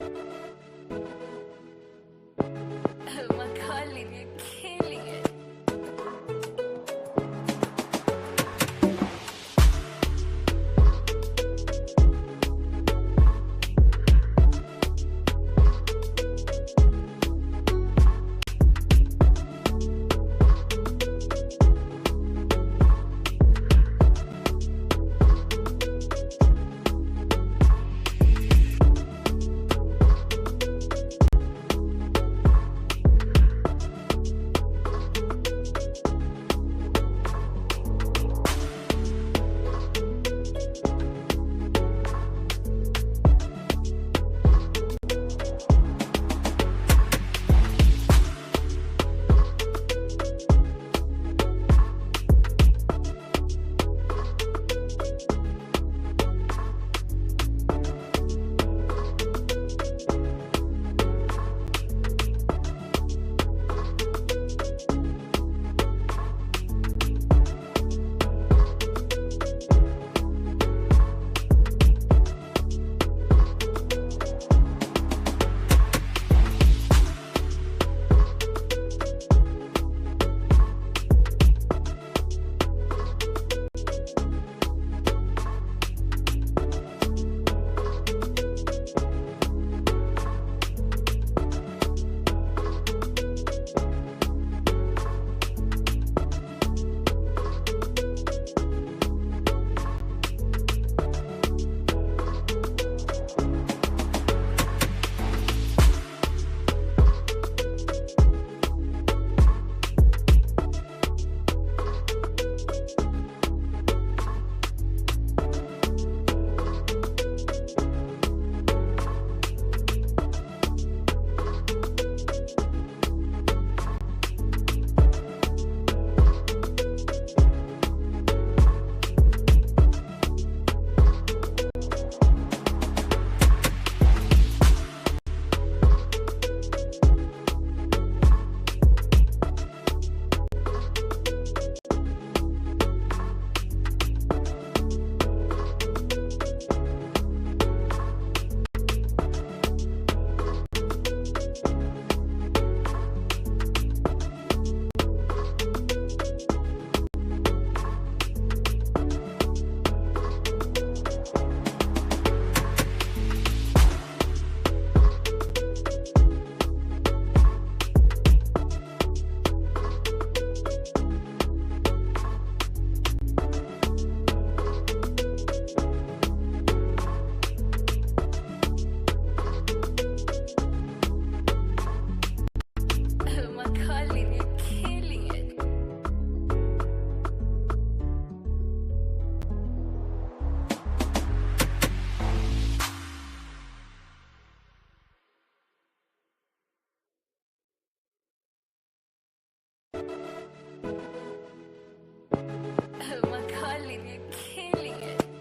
Oh my God, Lily, you're killing it. Oh my God, Lily, you're killing it. Oh my God, Lily, you're killing it.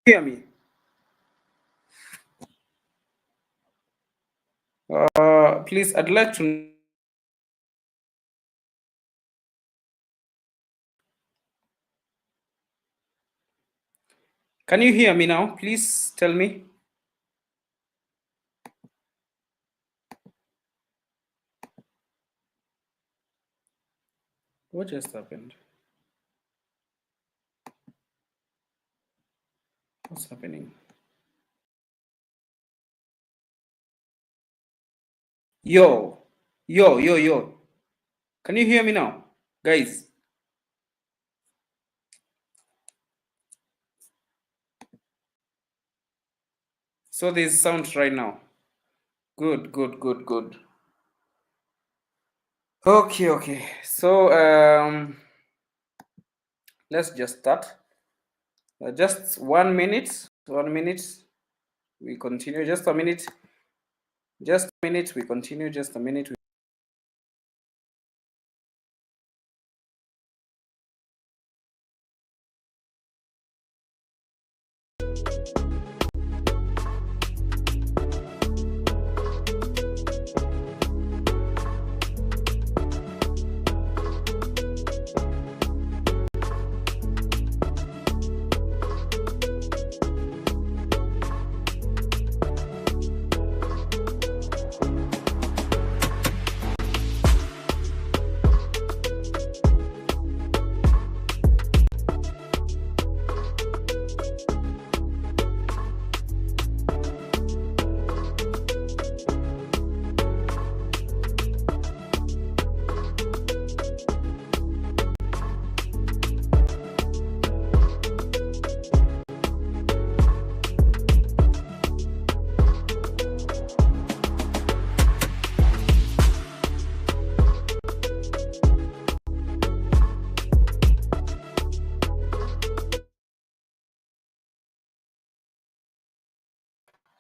Hear me? Please, I'd like to. Can you hear me now? Please tell me. What just happened? What's happening? Yo. Can you hear me now, guys? So there's sound right now. Good. Okay. So let's just start. Just 1 minute. 1 minute. We continue. Just a minute. Just a minute. We continue. Just a minute.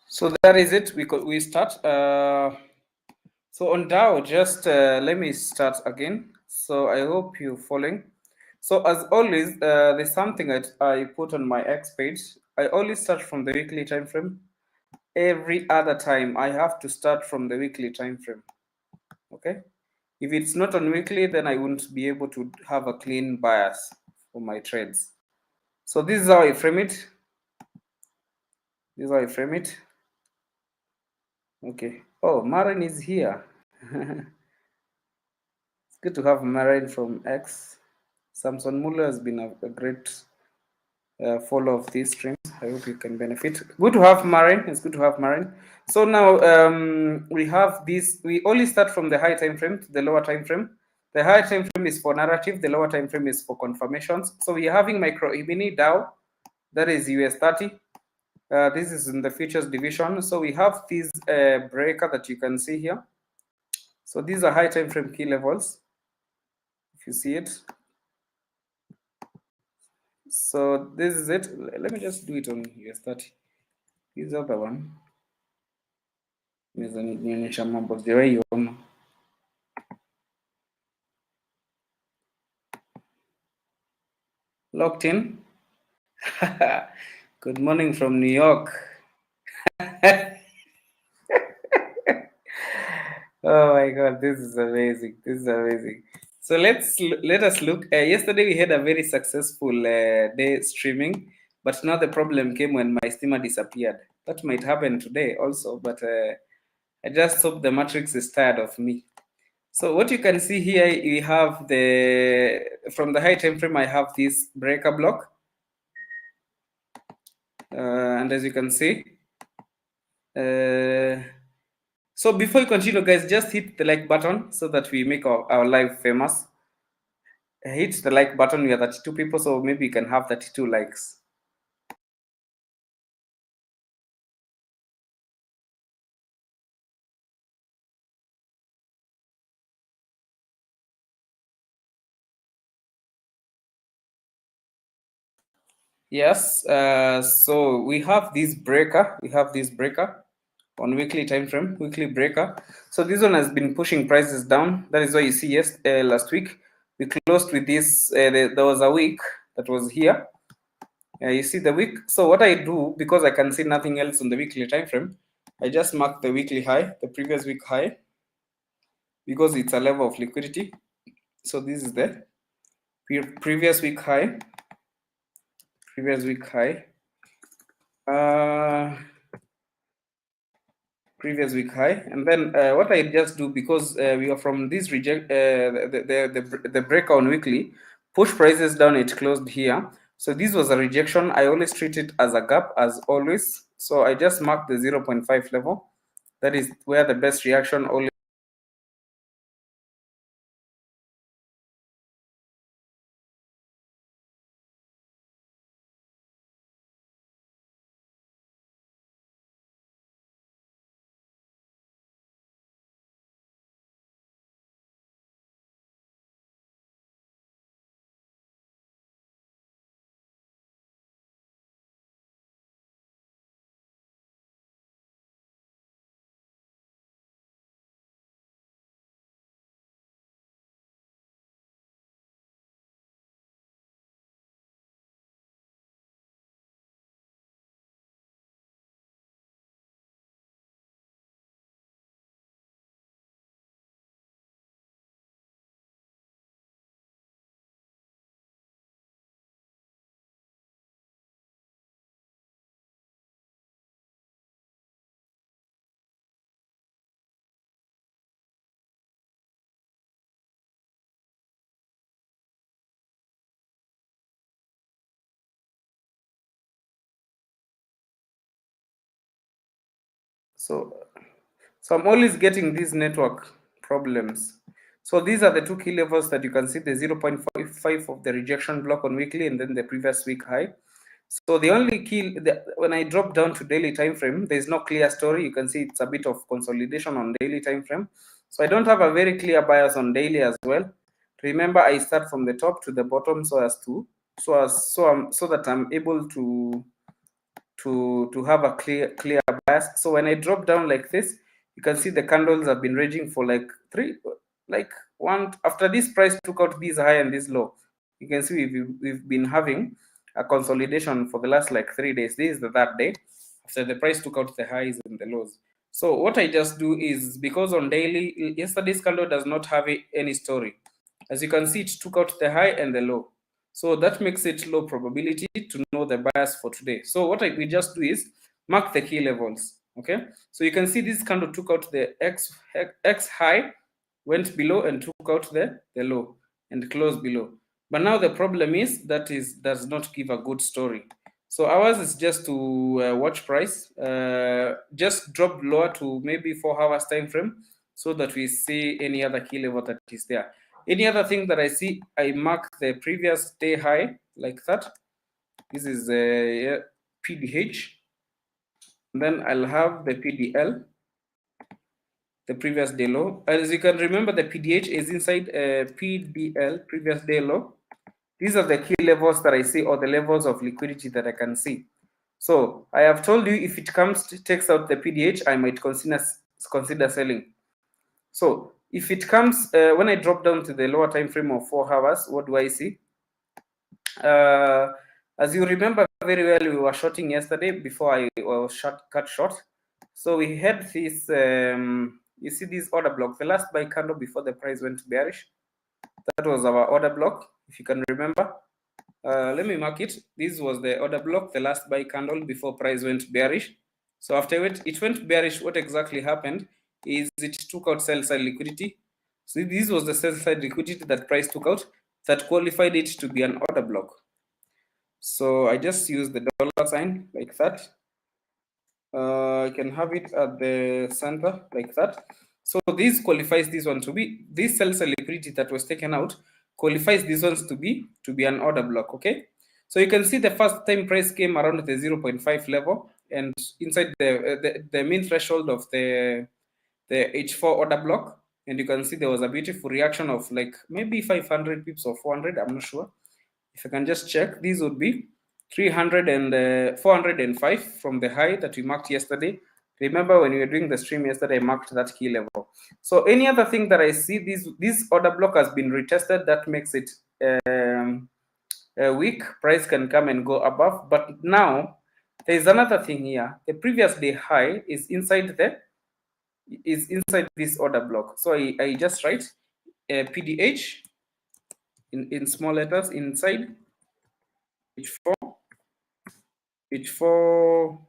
So that is it. We start. So on Dow, just let me start again. So I hope you're following. So as always, there's something that I put on my X page. I always start from the weekly time frame. Every other time, I have to start from the weekly time frame. Okay. If it's not on weekly, then I wouldn't be able to have a clean bias for my trades. So this is how I frame it. Okay. Oh, Marin is here. It's good to have Marin from X. Samson Muller has been a great follow of these streams. I hope you can benefit. Good to have Marin. It's good to have Marin. So now we have this. We only start from the high time frame to the lower time frame. The high time frame is for narrative. The lower time frame is for confirmations. So we are having micro E-mini Dow. That is US 30. This is in the futures division. So we have this breaker that you can see here. So these are high time frame key levels. If you see it. So this is it. Let me just do it on US 30. This other one. Locked in. Good morning from New York. Oh my God, this is amazing. So let us look. Yesterday we had a very successful day streaming, but now the problem came when my steamer disappeared. That might happen today also, but I just hope the matrix is tired of me. So what you can see here, we have from the high time frame, I have this breaker block. And as you can see, so before you continue, guys, just hit the like button so that we make our live famous. Hit the like button. We are 32 people, so maybe we can have 32 likes. Yes, so we have this breaker. On weekly time frame, weekly breaker. So this one has been pushing prices down. That is why you see last week we closed with this. There was a week that was here. You see the week. So what I do, because I can see nothing else on the weekly time frame, I just mark the weekly high, the previous week high, because it's a level of liquidity. So this is the previous week high, previous week high, and then what I just do, because we are from this reject the break on weekly, push prices down, it closed here. So this was a rejection. I always treat it as a gap, as always. So I just mark the 0.5 level. That is where the best reaction always. So I'm always getting these network problems. So these are the two key levels that you can see, the 0.55 of the rejection block on weekly, and then the previous week high. So the only key, when I drop down to daily time frame, there's no clear story. You can see it's a bit of consolidation on daily time frame. So I don't have a very clear bias on daily as well. Remember, I start from the top to the bottom so that I'm able to have a clear bias. So when I drop down like this, you can see the candles have been ranging for like one after this price took out this high and this low. You can see we've been having a consolidation for the last like 3 days. This is the third day after the price took out the highs and the lows. So what I just do is, because on daily, yesterday's candle does not have any story. As you can see, it took out the high and the low. So that makes it low probability to know the bias for today. So what we just do is mark the key levels. Okay, so you can see this candle took out the X high, went below and took out the low and closed below. But now the problem is that does not give a good story. So ours is just to watch price, just drop lower to maybe 4 hours time frame, so that we see any other key level that is there. Any other thing that I see, I mark the previous day high like that. This is PDH. And then I'll have the PDL, the previous day low. As you can remember, the PDH is inside PDL, previous day low. These are the key levels that I see, or the levels of liquidity that I can see. So I have told you, if it comes to takes out the PDH, I might consider selling. So if it comes, when I drop down to the lower time frame of 4 hours, what do I see? As you remember very well, we were shorting yesterday before I was cut short. So we had this, you see this order block, the last buy candle before the price went bearish. That was our order block, if you can remember. Let me mark it. This was the order block, the last buy candle before price went bearish. So after it went bearish, what exactly happened is it took out sell side liquidity. So this was the sell side liquidity that price took out that qualified it to be an order block. So I just use the dollar sign like that. I can have it at the center like that. So this qualifies this one to be, this sell side liquidity that was taken out qualifies these ones to be an order block. Okay, so you can see the first time price came around the 0.5 level, and inside the mean threshold of the H4 order block, and you can see there was a beautiful reaction of like maybe 500 pips or 400, I'm not sure. If I can just check, these would be 300 and 405 from the high that we marked yesterday. Remember, when we were doing the stream yesterday, I marked that key level. So any other thing that I see, this order block has been retested, that makes it week, price can come and go above. But now there is another thing here. The previous day high is inside this order block. So I just write PDH in small letters inside H4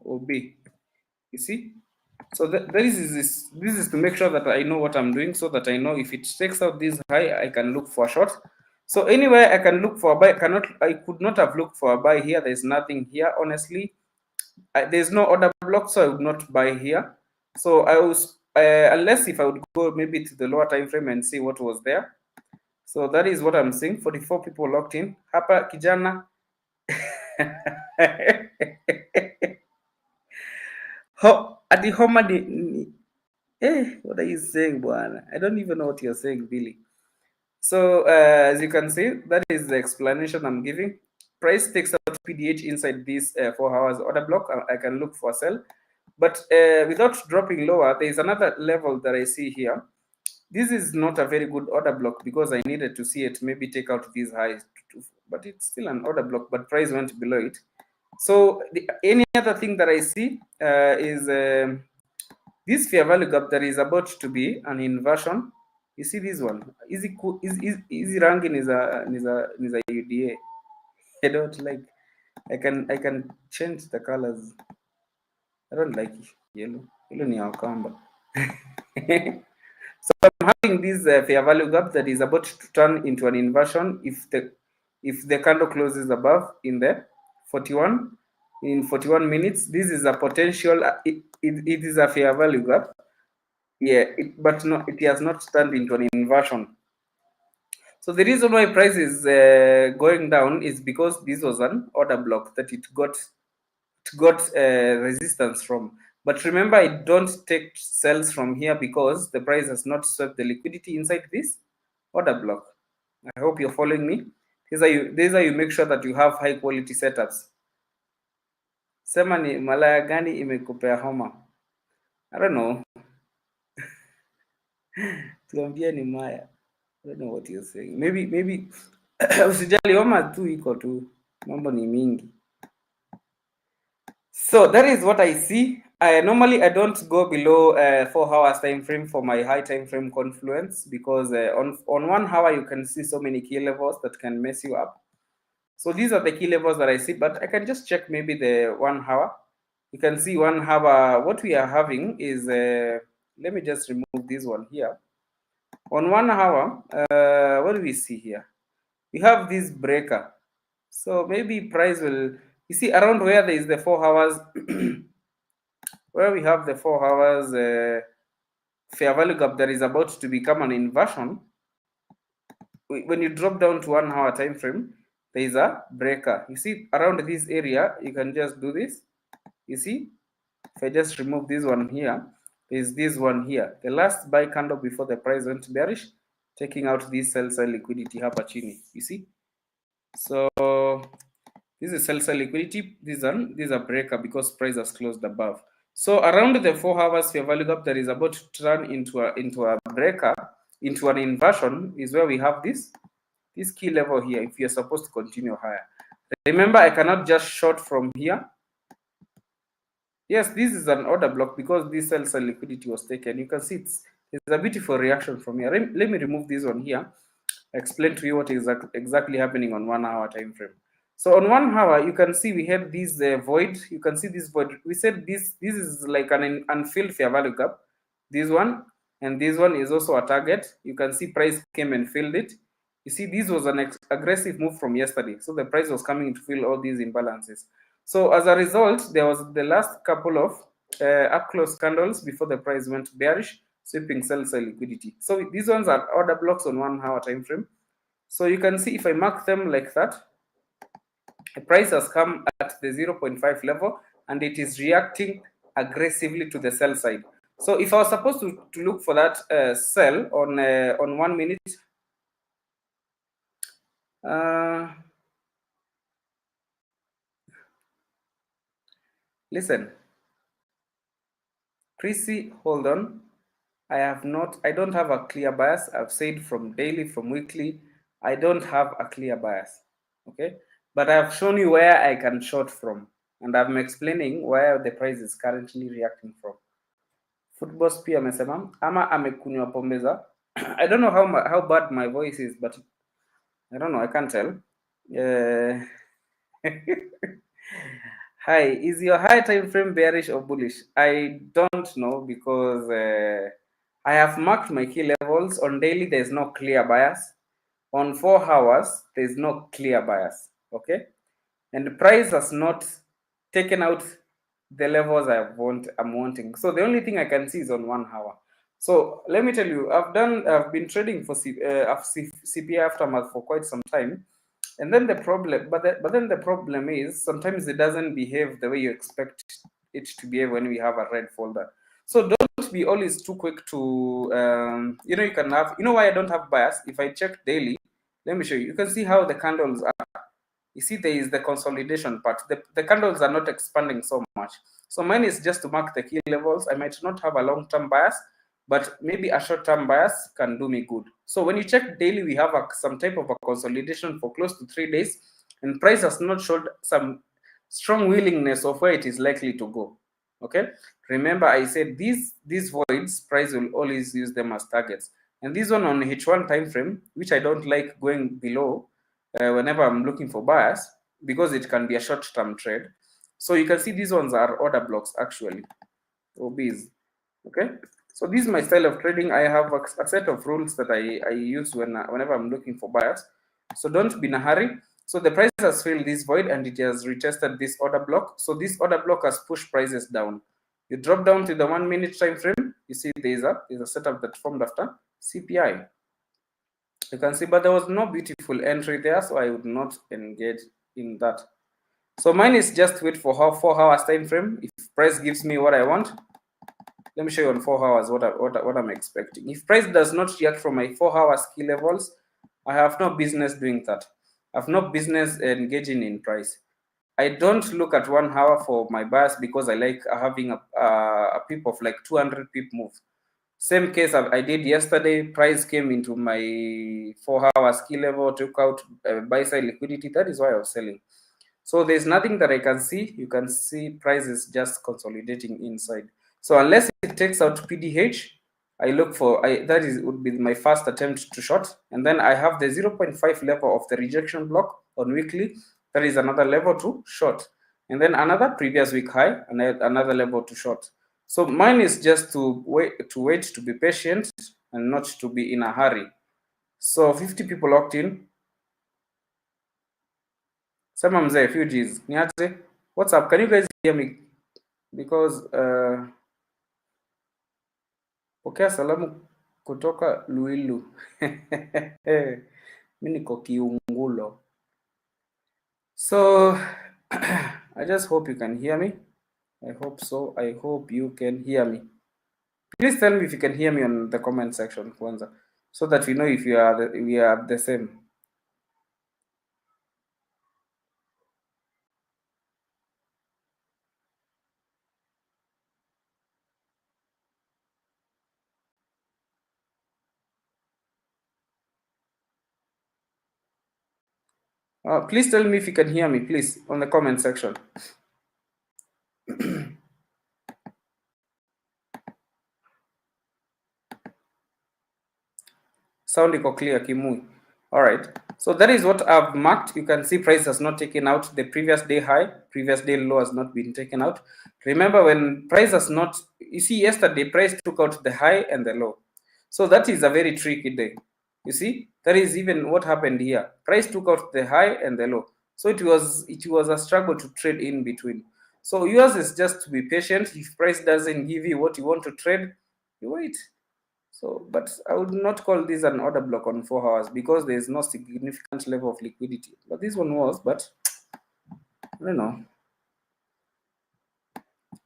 OB. You see? So this is to make sure that I know what I'm doing, so that I know if it takes out this high, I can look for a short. So anywhere I can look for a buy, I could not have looked for a buy here. There's nothing here, honestly. There's no order block, so I would not buy here. So I was unless if I would go maybe to the lower time frame and see what was there. So that is what I'm seeing. 44 people locked in. Hapa kijana. At the home, what are you saying, bwana? I don't even know what you're saying, Billy. So as you can see, that is the explanation I'm giving. Price takes out PDH inside this 4 hours order block. I can look for sell, but without dropping lower, there is another level that I see here. This is not a very good order block because I needed to see it maybe take out these highs, but it's still an order block, but price went below it. So any other thing that I see is this fair value gap that is about to be an inversion. You see this one? Easy ranking is a UDA. I don't like. I can change the colors. I don't like yellow. Yellow ni Wakamba. So I'm having this fair value gap that is about to turn into an inversion if the candle closes above in the 41 minutes. This is a potential. It is a fair value gap. Yeah, but no, it has not turned into an inversion. So the reason why price is going down is because this was an order block that it got resistance from. But remember, I don't take sells from here because the price has not swept the liquidity inside this order block. I hope you're following me. These are you make sure that you have high quality setups. Sema ni malaya gani imekupea homa? I don't know. Tuambia ni Maya. I don't know what you're saying. Maybe usijali, homa tu iko tu. Mambo ni mingi. So that is what I see. Normally I don't go below 4 hours time frame for my high time frame confluence because on 1 hour you can see so many key levels that can mess you up. So these are the key levels that I see, but I can just check maybe the 1 hour. You can see 1 hour. What we are having is let me just remove this one here. On 1 hour, what do we see here? We have this breaker. So maybe price will, you see around where there is the 4 hours, where we have the 4 hours fair value gap that is about to become an inversion. When you drop down to 1 hour time frame, there is a breaker. You see around this area, you can just do this. You see, if I just remove this one here, there's this one here. The last buy candle before the price went bearish, taking out this sell side liquidity hapa chini. You see? So this is sell side liquidity. This is a breaker because price has closed above. So around the 4 hours fair value gap that is about to turn into a breaker, into an inversion, is where we have this key level here if you're supposed to continue higher. Remember, I cannot just short from here. Yes, this is an order block because this sell side liquidity was taken. You can see there's a beautiful reaction from here. Let me remove this one here. Explain to you what is exactly happening on 1 hour time frame. So on 1 hour, you can see we had this void. You can see this void. We said this is like an unfilled fair value gap. This one and this one is also a target. You can see price came and filled it. You see, this was an aggressive move from yesterday. So the price was coming to fill all these imbalances. So as a result, there was the last couple of up close candles before the price went bearish, sweeping sell side liquidity. So these ones are order blocks on 1 hour time frame. So you can see if I mark them like that, the price has come at the 0.5 level and it is reacting aggressively to the sell side. So if I was supposed to look for that sell on 1 minute, listen, Chrissy, hold on. I don't have a clear bias. I've said from daily, from weekly, I don't have a clear bias. Okay. but I've shown you where I can short from, and I'm explaining where the price is currently reacting from. Football pia amesema ama amekunywa pombe za I don't know how bad my voice is, but I don't know, I can't tell. Hi, is your high time frame bearish or bullish? I don't know, because I have marked my key levels. On daily, there's no clear bias. On 4 hours, there's no clear bias. Okay, and the price has not taken out the levels I'm wanting. So the only thing I can see is on 1 hour. So let me tell you, I've been trading for CPI aftermath for quite some time, and then the problem, but then the problem is sometimes it doesn't behave the way you expect it to behave when we have a red folder. So don't be always too quick to you can have, why I don't have bias. If I check daily, let me show you. You can see how the candles are. You see, there is the consolidation part. The candles are not expanding so much. So mine is just to mark the key levels. I might not have a long-term bias, but maybe a short-term bias can do me good. So when you check daily, we have some type of a consolidation for close to 3 days, and price has not showed some strong willingness of where it is likely to go. Okay, remember I said these voids, price will always use them as targets, and this one on H1 time frame, which I don't like going below whenever I'm looking for buyers, because it can be a short-term trade. So you can see these ones are order blocks actually, OBs. Okay, so this is my style of trading. I have a set of rules that I use whenever I'm looking for buyers. So don't be in a hurry. So the price has filled this void and it has retested this order block. So this order block has pushed prices down. You drop down to the 1 minute time frame. You see there's a setup that formed after CPI. You can see, but there was no beautiful entry there, so I would not engage in that. So mine is just wait for 4 hours time frame. If price gives me what I want, let me show you on 4 hours what I'm expecting. If price does not react from my 4 hours key levels, I have no business doing that. I have no business engaging in price. I don't look at 1 hour for my bias because I like having a pip of like 200 pip move. Same case I did yesterday. Price came into my 4 hours key level, took out buy side liquidity. That is why I was selling. So there's nothing that I can see. You can see price is just consolidating inside. So unless it takes out PDH, I look for would be my first attempt to short, and then I have the 0.5 level of the rejection block on weekly. That is another level to short, and then another previous week high, and another level to short. So mine is just to wait, to be patient, and not to be in a hurry. So 50 people locked in. Sema mzee, few G's. Niaje? What's up? Can you guys hear me? Because pokea salamu kutoka Luilu. Mimi niko Kiungulo. So I just hope you can hear me. I hope so. I hope you can hear me. Please tell me if you can hear me on the comment section, kwanza, so that we know if we are the same. Please tell me if you can hear me, please, on the comment section. Sound iko clear, Kimui. All right. So that is what I've marked. You can see price has not taken out the previous day high, previous day low has not been taken out. Remember, when price has not, you see yesterday price took out the high and the low. So that is a very tricky day. You see, that is even what happened here. Price took out the high and the low. So it was a struggle to trade in between. So yours is just to be patient. If price doesn't give you what you want to trade, you wait. So, but I would not call this an order block on 4 hours because there is no significant level of liquidity. But this one was, but I don't know.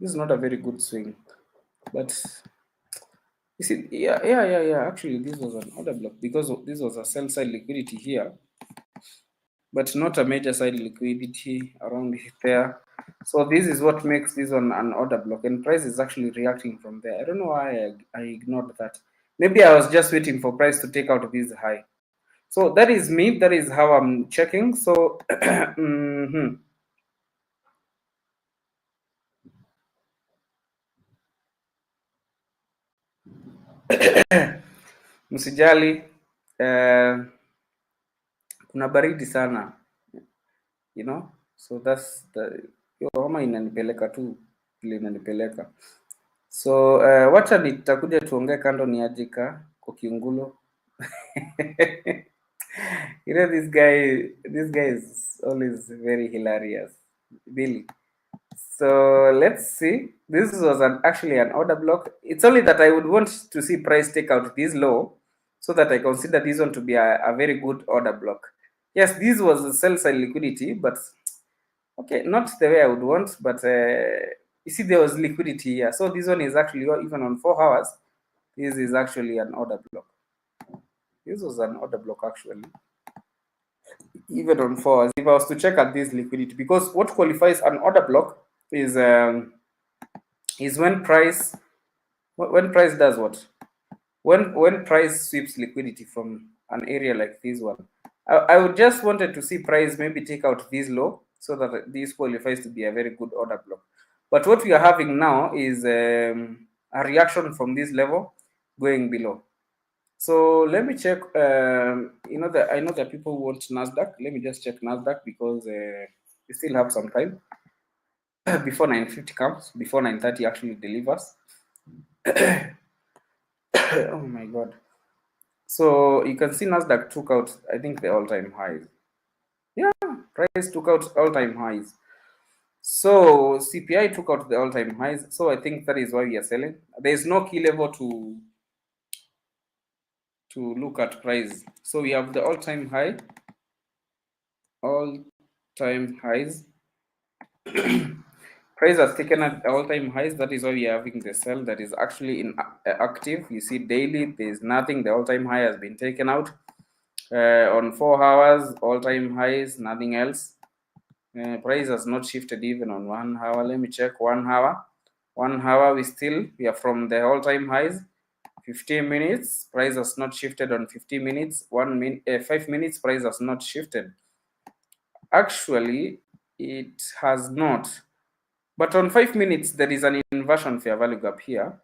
This is not a very good swing. But you see, yeah. Actually, this was an order block because this was a sell side liquidity here, but not a major side liquidity around there. So this is what makes this one an order block, and price is actually reacting from there. I don't know why I ignored that. Maybe I was just waiting for price to take out this high. So that is me. That is how I'm checking. So msijali, kuna baridi sana, you know, so that's the homa inanipeleka tu vile inanipeleka. So wacha nitakuja tuongee kando niajika kwa kiungulo. You know, this guy is always very hilarious, Billy. So let's see. This was actually an order block. It's only that I would want to see price take out this low so that I consider this one to be a very good order block. Yes, this was a sell side liquidity, but okay, not the way I would want, but you see there was liquidity here. So this one is actually, even on 4 hours, this is actually an order block. This was an order block actually. Even on 4 hours, if I was to check at this liquidity, because what qualifies an order block is when price does what? When price sweeps liquidity from an area like this one. I would just wanted to see price maybe take out this low so that this qualifies to be a very good order block. But what we are having now is a reaction from this level going below. So let me check. I know that people want Nasdaq. Let me just check Nasdaq because we still have some time before 9:50 comes, before 9:30 actually delivers. Oh my god! So you can see Nasdaq took out, I think, the all-time highs. Yeah, price took out all-time highs. So CPI took out the all-time highs. So I think that is why we are selling. There is no key level to look at price. So we have the all-time high, all-time highs. Price has taken at all-time highs. That is why we are having the sell that is actually active. You see daily, there is nothing. The all-time high has been taken out. On 4 hours, all-time highs, nothing else. Price has not shifted even on 1 hour. Let me check 1 hour. 1 hour, we are from the all-time highs. 15 minutes, price has not shifted on 15 minutes. 5 minutes, price has not shifted. Actually, it has not. But on 5 minutes, there is an inversion fair value gap here.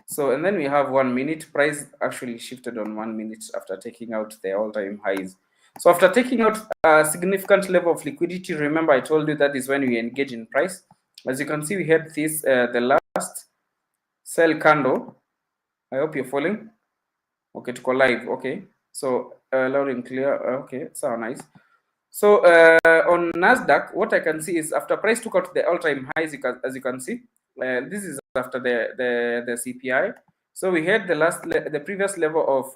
So, and then we have 1 minute, price actually shifted on 1 minute after taking out the all-time highs. So after taking out a significant level of liquidity, remember I told you that is when we engage in price. As you can see, we had this, the last sell candle. I hope you're following. Okay, to go live. Okay, so loud and clear. Okay, so nice. So on Nasdaq, what I can see is after price took out the all-time highs, as you can see, this is after the CPI. So we had the previous level of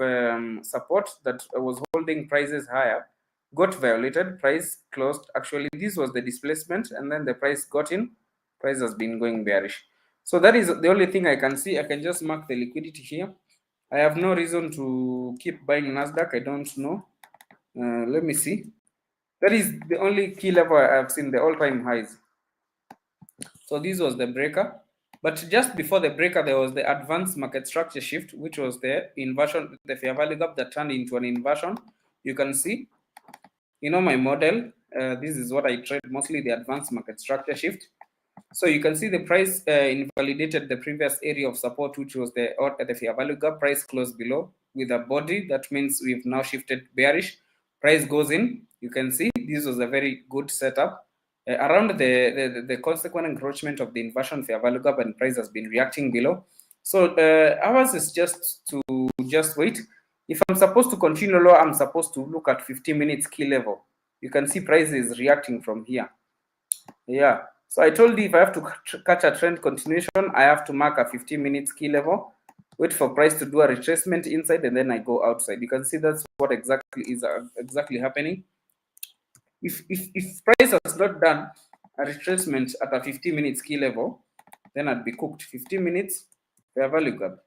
support that was holding prices higher, got violated. Price closed. Actually, this was the displacement, and then the price got in. Price has been going bearish. So that is the only thing I can see. I can just mark the liquidity here. I have no reason to keep buying Nasdaq. I don't know. Let me see. That is the only key level I have seen, the all-time highs. So this was the breaker. But just before the breaker, there was the advanced market structure shift, which was the inversion, the fair value gap that turned into an inversion. You can see, my model, this is what I trade mostly, the advanced market structure shift. So you can see the price invalidated the previous area of support, which was the fair value gap. Price closed below with a body. That means we've now shifted bearish. Price goes in. You can see this was a very good setup. Around the consequent encroachment of the inversion fair value gap, and price has been reacting below. So ours is just to wait. If I'm supposed to continue low, I'm supposed to look at 15 minutes key level. You can see price is reacting from here. Yeah. So I told you if I have to catch a trend continuation, I have to mark a 15 minutes key level, wait for price to do a retracement inside, and then I go outside. You can see that's what exactly is happening. If price has not done a retracement at a 15 minutes key level, then I'd be cooked. 15 minutes fair value gap.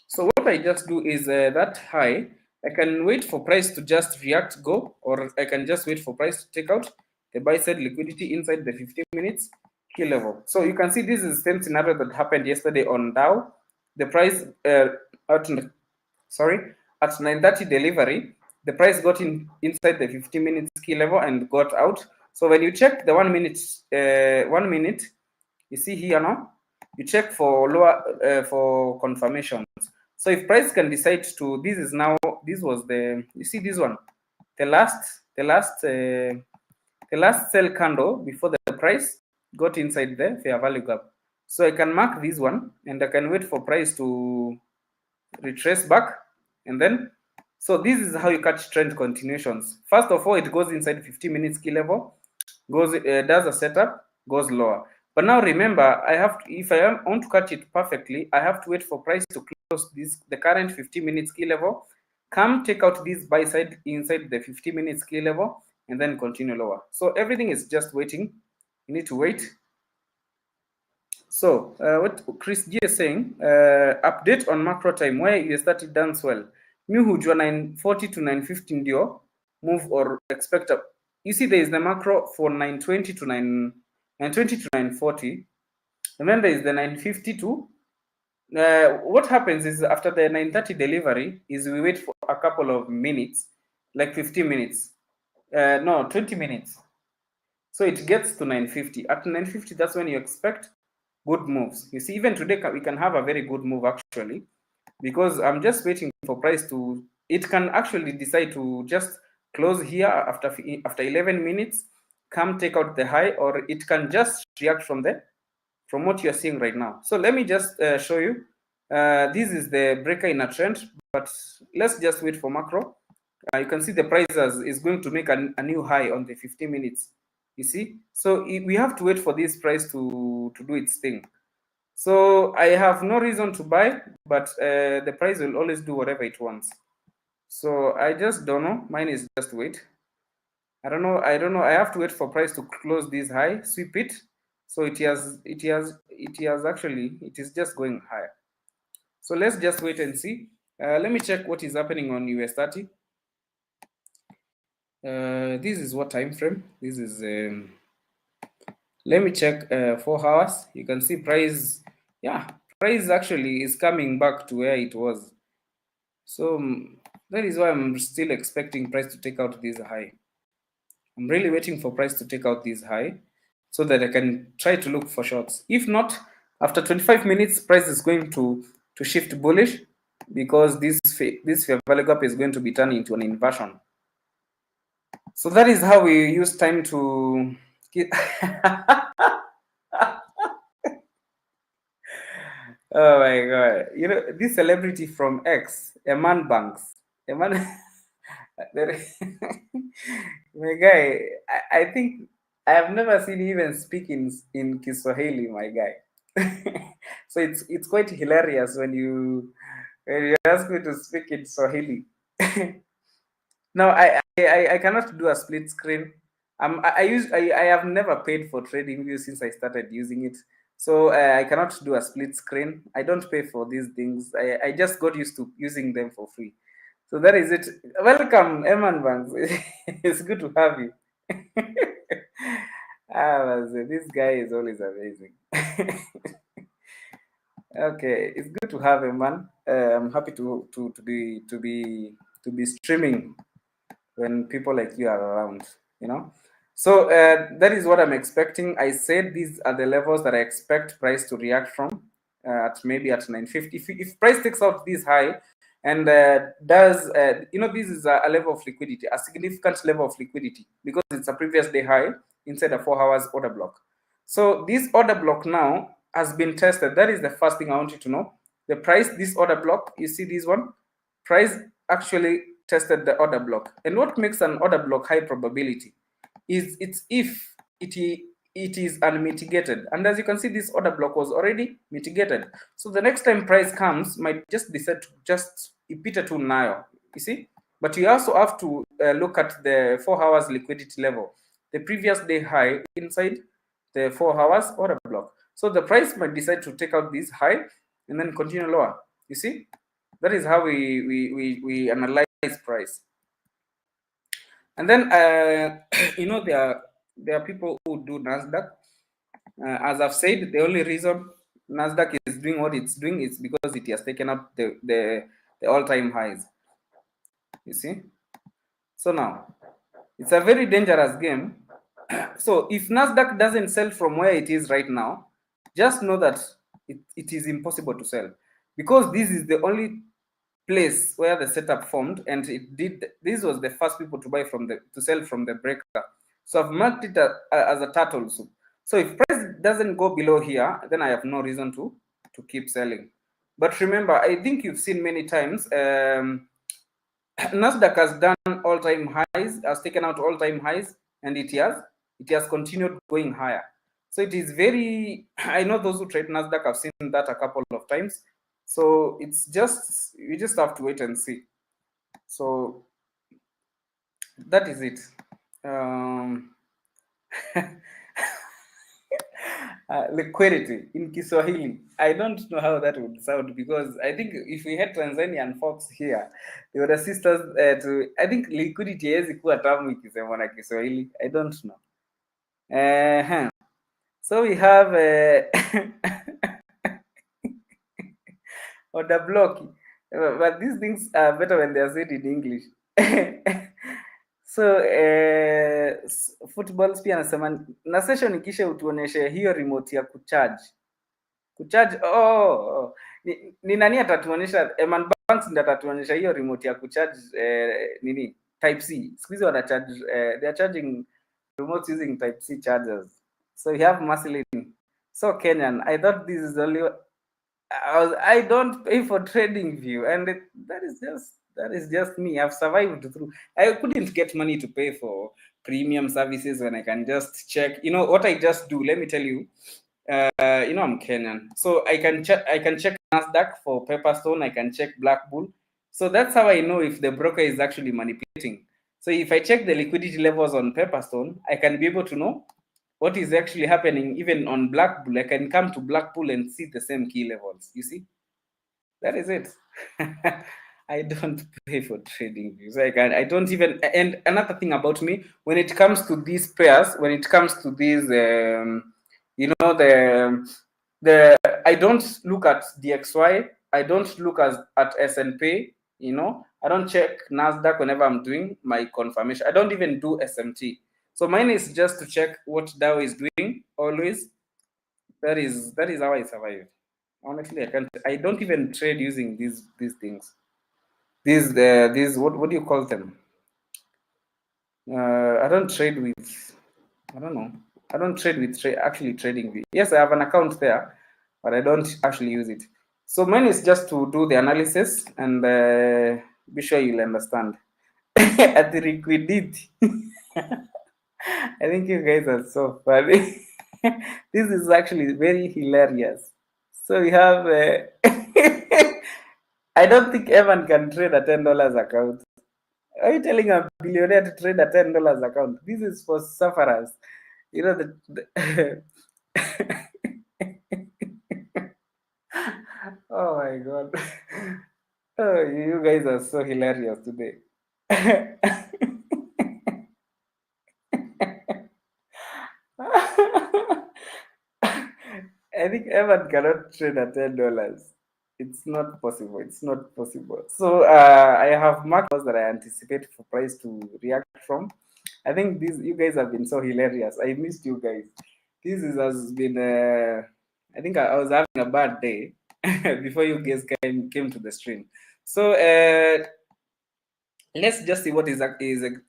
So what I just do is that high, I can wait for price to just react, go, or I can just wait for price to take out the buy side liquidity inside the 15 minutes key level. So you can see this is the same scenario that happened yesterday on Dow. The price at 9:30 delivery, the price got inside the 50 minutes key level and got out. So when you check the 1 minute, you see here now, you check for lower for confirmations. So if price can decide to, this was the, you see this one, the last sell candle before the price got inside the fair value gap. So I can mark this one and I can wait for price to retrace back, and then, so this is how you catch trend continuations. First of all, it goes inside 50 minutes key level, goes does a setup, goes lower. But now remember, I have to, if I want to catch it perfectly, I have to wait for price to close the current 50 minutes key level, come take out this buy side inside the 50 minutes key level, and then continue lower. So everything is just waiting. You need to wait. So what Chris G is saying, update on macro time where you started dance well. Mi hujua 940 to 950 ndio move or expect a, you see there is the macro for 920 to 920 to 940, and then there is the 950 to what happens is after the 930 delivery is we wait for a couple of minutes, like 15 minutes, no, 20 minutes. So it gets to 950. At 950, that's when you expect good moves. You see, even today we can have a very good move actually, because I'm just waiting for price to, it can actually decide to just close here after 11 minutes, come take out the high, or it can just react from what you're seeing right now. So let me just show you. This is the breaker in a trend, but let's just wait for macro. You can see the price is going to make a new high on the 50 minutes. You see, so we have to wait for this price to do its thing. So I have no reason to buy, but the price will always do whatever it wants. So I just don't know. Mine is just wait. I don't know. I have to wait for price to close this high, sweep it. So it is just going higher. So let's just wait and see. Let me check what is happening on US30. This is what time frame? This is let me check 4 hours. You can see price, yeah, price actually is coming back to where it was. So that is why I'm still expecting price to take out this high. I'm really waiting for price to take out this high so that I can try to look for shorts. If not, after 25 minutes, price is going to shift bullish, because this fair value gap is going to be turned into an inversion. So that is how we use time to oh my god. You know, this celebrity from X, Eman Banks. Eman my guy, I think I have never seen him even speak in Kiswahili, my guy. So it's quite hilarious when you ask me to speak in Swahili. No, I cannot do a split screen. I have never paid for trading view since I started using it. So I cannot do a split screen. I don't pay for these things. I just got used to using them for free. So that is it. Welcome, Eman Banks. It's good to have you. This guy is always amazing. Okay, it's good to have him, man. I'm happy to be streaming when people like you are around, you know. So that is what I'm expecting. I said these are the levels that I expect price to react from at maybe at 950. If price takes out this high and does, you know, this is a level of liquidity, a significant level of liquidity, because it's a previous day high inside a 4 hours order block. So this order block now has been tested. That is the first thing I want you to know. The price, this order block, you see this one, price actually tested the order block. And what makes an order block high probability is it's if it is unmitigated. And as you can see, this order block was already mitigated. So the next time price comes, might just decide to just ipita to nayo, you see. But you also have to look at the 4 hours liquidity level, the previous day high inside the 4 hours order block. So the price might decide to take out this high and then continue lower. You see, that is how we analyze price. And then you know, there are people who do Nasdaq. As I've said, the only reason Nasdaq is doing what it's doing is because it has taken up the all-time highs. You see, So now, it's a very dangerous game. So if Nasdaq doesn't sell from where it is right now, just know that it is impossible to sell, because this is the only place where the setup formed, and it did. This was the first people to buy from the to sell from the breaker. So I've marked it as a turtle soup. So if price doesn't go below here, then I have no reason to keep selling. But remember, I think you've seen many times, Nasdaq has done all-time highs, has taken out all-time highs, and it has continued going higher. So it is very, I know those who trade Nasdaq have seen that a couple of times. So it's just, you just have to wait and see. So that is it. Liquidity in Kiswahili. I don't know how that would sound, because I think if we had Tanzanian folks here, they would assist us to. I think liquidity haiwezi kuwa tamu ikisemwa na Kiswahili. I don't know. So we have order block, but these things are better when they are said in English. So footballs pia anasema na session ikisha utuoneshe hiyo remote ya kucharge ni nani atatuonyesha? Eman Banks ndio atatuonyesha hiyo remote ya kucharge nini type C. Siku hizi wana charge they are charging remotes using type C chargers. So you have Marceline. So Kenyan, I thought this is only I don't pay for trading view, and that is just me. I've survived through. I couldn't get money to pay for premium services when I can just check. You know what I just do? Let me tell you. You know, I'm Kenyan, so I can check Nasdaq for Pepperstone. I can check Black Bull. So that's how I know if the broker is actually manipulating. So if I check the liquidity levels on Pepperstone, I can be able to know what is actually happening even on Black Bull. I can come to Black Bull and see the same key levels. You see, that is it. I don't pay for trading views. I don't even. And another thing about me, when it comes to these pairs, when it comes to these, you know, the I don't look at DXY. I don't look at S&P. You know, I don't check Nasdaq whenever I'm doing my confirmation. I don't even do SMT. So mine is just to check what Dow is doing always. That is how I survive. Honestly, I don't even trade using these things. These what do you call them? I don't trade with, I don't know. I don't trade with actually trading. Yes, I have an account there, but I don't actually use it. So mine is just to do the analysis and be sure you'll understand. At the liquidity. I think you guys are so funny. This is actually very hilarious. So we have. I don't think Evan can trade a $10 account. Are you telling a billionaire to trade a $10 account? This is for sufferers. You know the oh my god. Oh, you guys are so hilarious today. I think Evan cannot trade at $10. It's not possible. It's not possible. So I have marked that I anticipate for price to react from. I think you guys have been so hilarious. I missed you guys. Has been. I think I was having a bad day before you guys came to the stream. So let's just see what is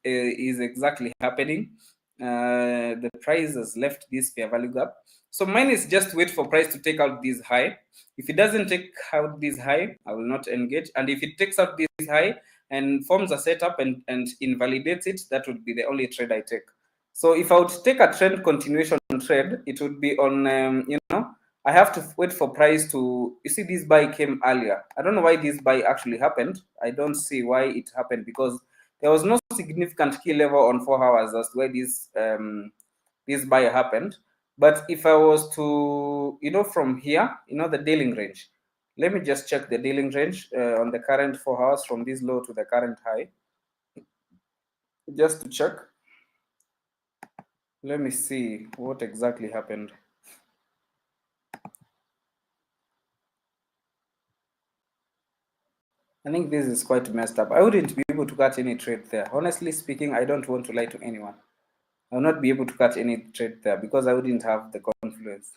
exactly happening. The price has left this fair value gap. So mine is just wait for price to take out this high. If it doesn't take out this high, I will not engage. And if it takes out this high and forms a setup and invalidates it, that would be the only trade I take. So if I would take a trend continuation trade, it would be on, you know, I have to wait for price to, you see this buy came earlier. I don't know why this buy actually happened. I don't see why it happened, because there was no significant key level on 4 hours as to why this buy happened. But if I was to, you know, from here, you know, the dealing range, let me just check the dealing range on the current 4 hours from this low to the current high, just to check. Let me see what exactly happened. I think this is quite messed up. I wouldn't be able to catch any trade there. Honestly speaking, I don't want to lie to anyone. I will not be able to catch any trade there because I wouldn't have the confluence.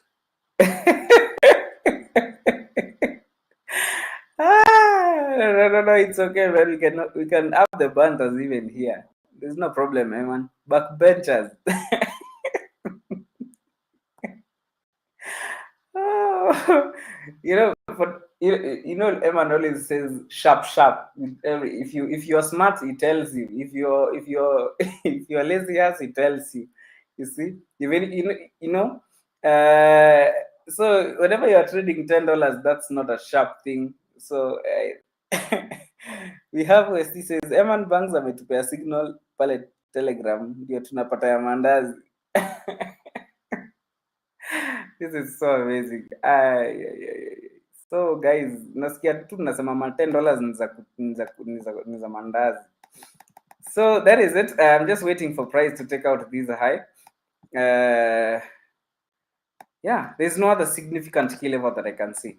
No, it's okay, man. We can have the banters even here. There's no problem, man. Backbenchers. Oh, Eman always says sharp, sharp. If you're smart, he tells you. If you're if you're lazy ass, he tells you. You see, even Uh, so whenever you're trading $10, that's not a sharp thing. So we have West says Eman Banks ametupea signal pale Telegram ndio tunapata ya mandazi. This is so amazing. So guys, nasikia tu tunasema ma $10 ni za mandazi. So that is it. I'm just waiting for price to take out this high. Yeah, there's no other significant key level that I can see.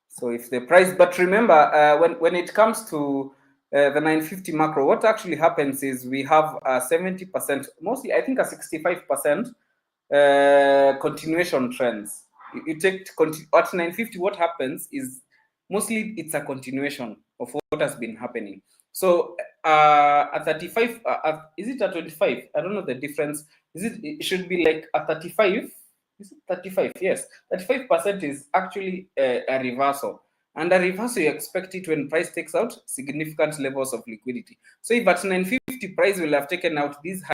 So if the price, but remember, when it comes to the 950 macro, what actually happens is we have 70%, mostly I think a 65% continuation trends. You take at 950, what happens is mostly it's a continuation of what has been happening. So at 35, is it at 25? I don't know the difference. It should be like a 35. Is it 35? Yes, 35% is actually a reversal. And a reversal, you expect it when price takes out significant levels of liquidity. So if at 950, price will have taken out these high.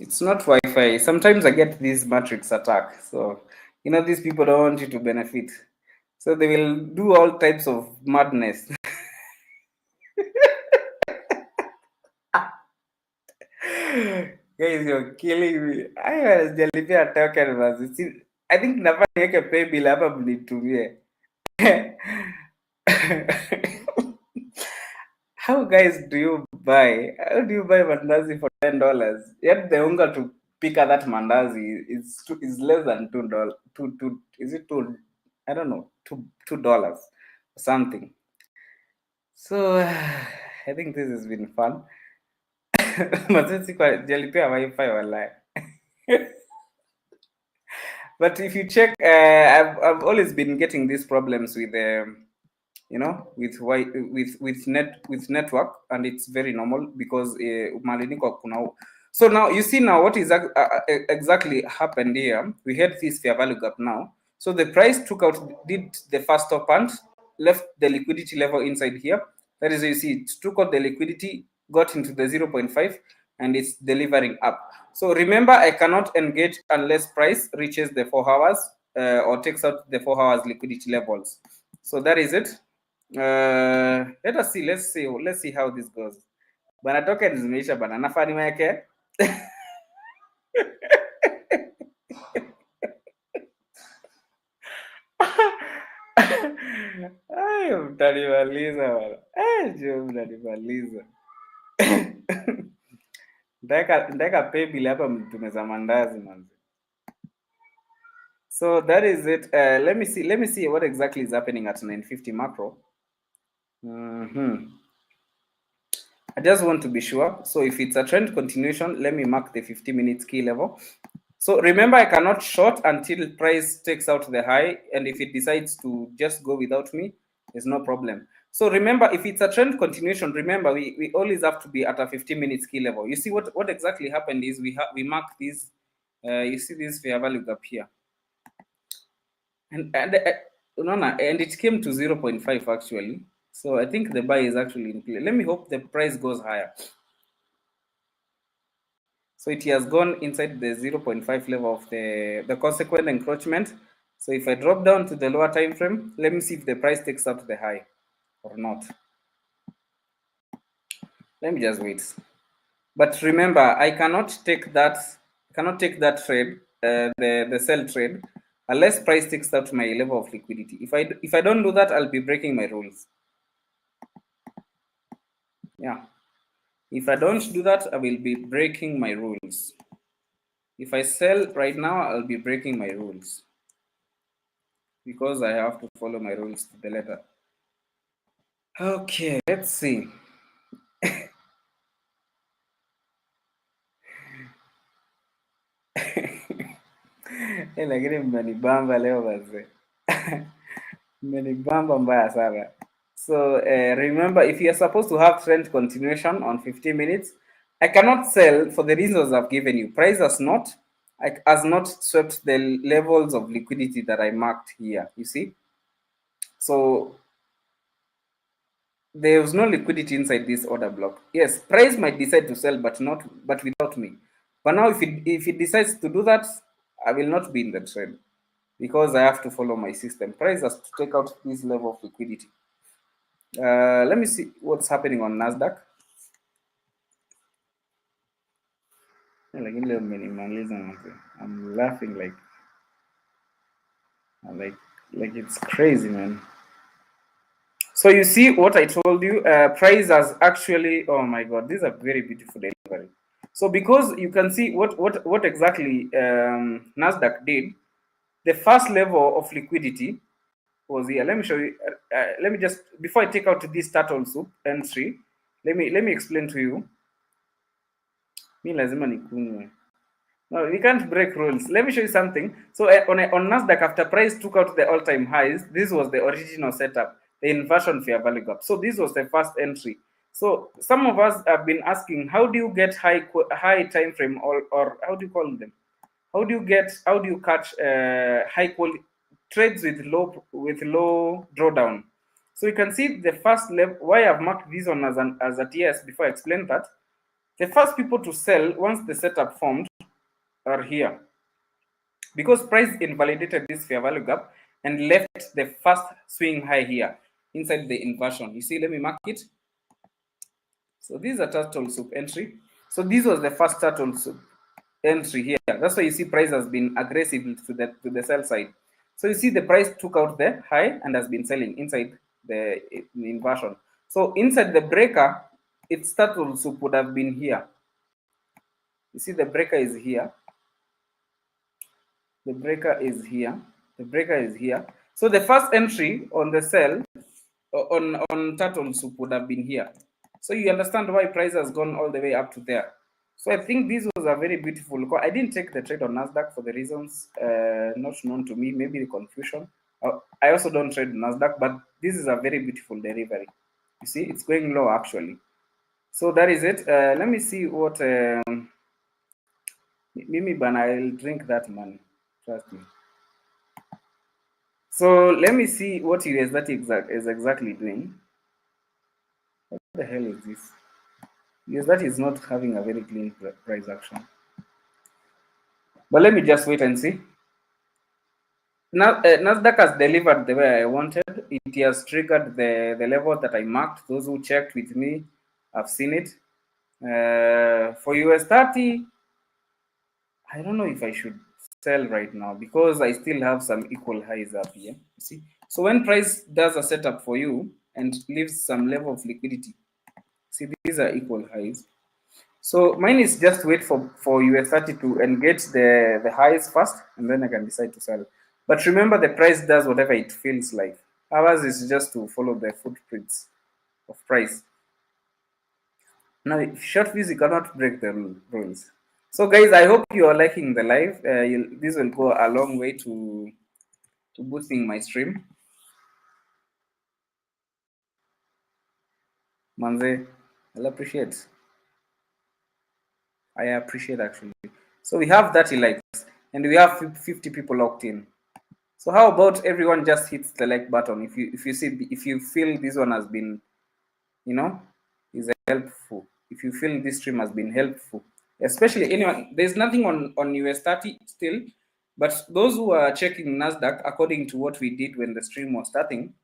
It's not Wi-Fi. Sometimes I get these matrix attack. So, these people don't want you to benefit. So they will do all types of madness. Guys, you're killing me. I was jalipia token was. I think nafaa niweke pay bill hapa mnitumie. How guys do you buy? How do you buy mandazi for $10? Yet the hunger to pick at that mandazi is less than $2. Is it two? I don't know, $2 or something. So I think this has been fun. Jalipia Wi-Fi wallahi. But if you check, I've always been getting these problems with you know, with network, and it's very normal because maliniko kuna. So now you see now what is exactly happened here. We had this fair value gap now. So the price took out, did the first top punch, left the liquidity level inside here. That is, you see, it took out the liquidity, got into the 0.5, and it's delivering up. So remember, I cannot engage unless price reaches the 4 hours or takes out the 4 hours liquidity levels. So that is it. Let us see. Let's see how this goes. Bana token zimeisha bana, nafaa niweke. Ay, mtanimaliza bana. Mtanimaliza. Ndaka pay bill hapa mtumeza mandazi manzi. So that is it. Let me see what exactly is happening at 950 macro. I just want to be sure. So if it's a trend continuation, let me mark the 50 minutes key level. So remember, I cannot short until price takes out the high, and if it decides to just go without me, there's no problem. So remember, if it's a trend continuation, remember we always have to be at a 50 minutes key level. You see what exactly happened is we mark these. You see this fair value gap here, and it came to 0.5 actually. So I think the buy is actually in play. Let me hope the price goes higher. So it has gone inside the 0.5 level of the consequent encroachment. So if I drop down to the lower time frame, let me see if the price takes out the high or not. Let me just wait. But remember, I cannot take that trade, the sell trade, unless price takes out my level of liquidity. If I don't do that, I'll be breaking my rules. Yeah. If I don't do that, I will be breaking my rules. If I sell right now, I'll be breaking my rules because I have to follow my rules to the letter. Okay, let's see. Lakini mmenibamba leo wazee. Mmenibamba mbaya sana. So remember, if you are supposed to have trend continuation on 15 minutes, I cannot sell for the reasons I've given you. Price has not swept the levels of liquidity that I marked here. You see, so there was no liquidity inside this order block. Yes, price might decide to sell, but without me. But now, if it decides to do that, I will not be in the trade because I have to follow my system. Price has to take out this level of liquidity. Let me see what's happening on Nasdaq. I'm laughing like it's crazy, man. So you see what I told you, price has actually, oh my god, these are very beautiful delivery. So because you can see what exactly Nasdaq did, the first level of liquidity was here. Let me show you. Let me just, before I take out this turtle soup entry, let me explain to you. Mi lazima nikunywe. No, we can't break rules. Let me show you something. So on Nasdaq, after price took out the all-time highs, this was the original setup, the inversion fair value gap. So this was the first entry. So some of us have been asking, how do you get high time frame or how do you call them? How do you catch high quality trades with low drawdown? So you can see the first level. Why I've marked this one as a TS before I explain that. The first people to sell once the setup formed are here, because price invalidated this fair value gap and left the first swing high here inside the inversion. You see, let me mark it. So this is a turtle soup entry. So this was the first turtle soup entry here. That's why you see price has been aggressive to the sell side. So you see the price took out the high and has been selling inside the inversion. So inside the breaker, its turtle soup would have been here. You see the breaker is here. The breaker is here. The breaker is here. So the first entry on the sell on turtle soup would have been here. So you understand why price has gone all the way up to there. So I think this was a very beautiful call. I didn't take the trade on Nasdaq for the reasons not known to me, maybe the confusion. I also don't trade Nasdaq, but this is a very beautiful delivery. You see, it's going low actually. So that is it. Let me see what Mimi Bana, I'll drink that money. Trust me. So let me see what is exactly doing. What the hell is this? Yes, that is not having a very clean price action. But let me just wait and see. Now, Nasdaq has delivered the way I wanted. It has triggered the level that I marked. Those who checked with me have seen it. For US 30, I don't know if I should sell right now because I still have some equal highs up here. See, so when price does a setup for you and leaves some level of liquidity, see these are equal highs. So mine is just wait for US 30 to engage the highs first, and then I can decide to sell. But remember, the price does whatever it feels like. Ours is just to follow the footprints of price. Now, short views, you cannot break the rules. So, guys, I hope you are liking the live. This will go a long way to boosting my stream. Manze, I'll appreciate. I appreciate actually. So we have 30 likes and we have 50 people locked in. So how about everyone just hits the like button if you feel this one has been, you know, is helpful. If you feel this stream has been helpful, especially anyone, there's nothing on US 30 still, but those who are checking Nasdaq according to what we did when the stream was starting,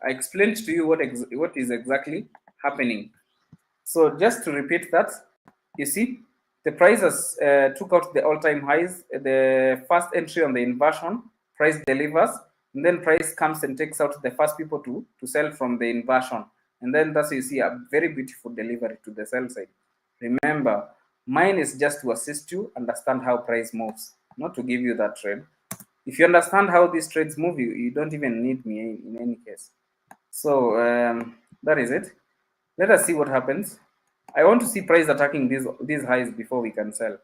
I explained to you what is exactly happening. So just to repeat that, you see, the prices took out the all-time highs. The first entry on the inversion, price delivers, and then price comes and takes out the first people to sell from the inversion. And then that's you see a very beautiful delivery to the sell side. Remember, mine is just to assist you understand how price moves, not to give you that trade. If you understand how these trades move, you don't even need me in any case. So that is it. Let us see what happens. I want to see price attacking these highs before we can sell.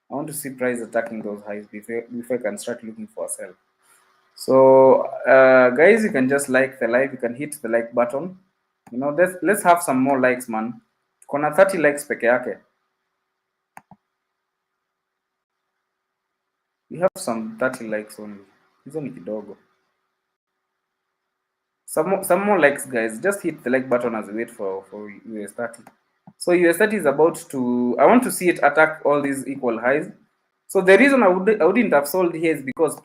I want to see price attacking those highs before I can start looking for a sell. So guys, you can just like the live. You can hit the like button. You know, let's have some more likes, man. Kona 30 likes peke yake. We have some 30 likes only. Hizo ni kidogo. Some more likes, guys. Just hit the like button as we wait for US 30. So US 30 is about to, I want to see it attack all these equal highs. So the reason I wouldn't have sold here is because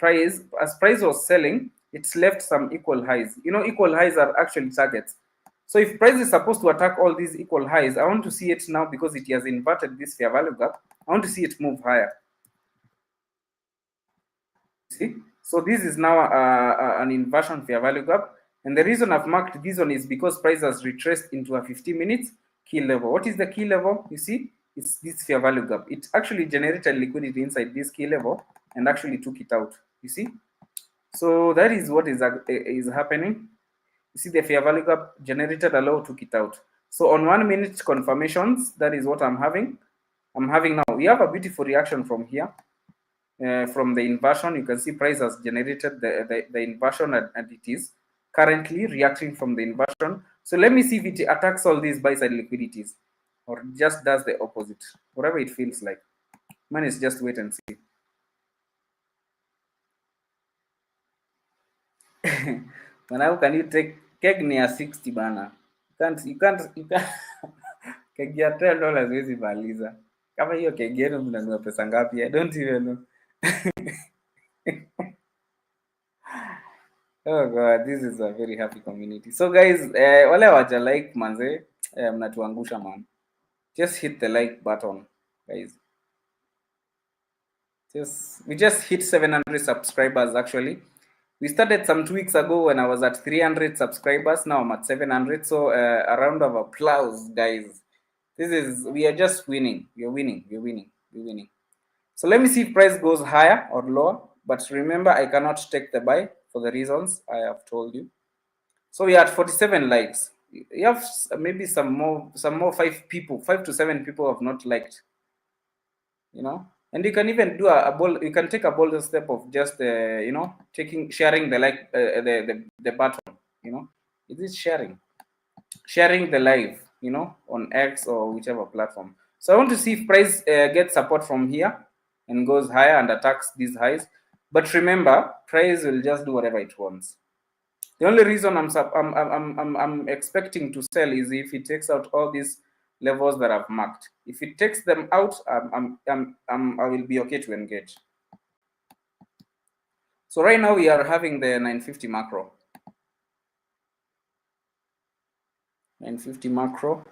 as price was selling, it's left some equal highs. You know, equal highs are actually targets. So if price is supposed to attack all these equal highs, I want to see it now because it has inverted this fair value gap. I want to see it move higher. See, so this is now an inversion fair value gap. And the reason I've marked this one is because price has retraced into a 50 minutes key level. What is the key level? You see, it's this fair value gap. It actually generated liquidity inside this key level and actually took it out. You see, so that is what is happening. You see, the fair value gap generated a low, took it out. So on 1 minute confirmations, that is what I'm having. I'm having now. We have a beautiful reaction from here. From the inversion, you can see price has generated the inversion and it is currently reacting from the inversion. So let me see if it attacks all these buy side liquidities or just does the opposite, whatever it feels like. Man, is just wait and see. But how can you take keg near 60 bana? You can't keg ya $10 wezi maliza. Kama hiyo keg yenu mnanunua pesa ngapi? I don't even know. Oh god, this is a very happy community. So guys, wale waja like manze, mnatuangusha man. Just hit the like button, guys. We just hit 700 subscribers actually. We started some 2 weeks ago when I was at 300 subscribers. Now I'm at 700. So a round of applause, guys. We are just winning. We're winning. So let me see if price goes higher or lower. But remember, I cannot take the buy for the reasons I have told you. So we are at 47 likes. You have maybe some more 5 to 7 people have not liked, and you can even do a bold, you can take a bolder step of just sharing the like the button. It is sharing the live, on X or whichever platform. So I want to see if price gets support from here and goes higher and attacks these highs. But remember, price will just do whatever it wants. The only reason I'm expecting to sell is if it takes out all these levels that I've marked. If it takes them out, I will be okay to engage. So right now we are having the 950 macro. 950 macro.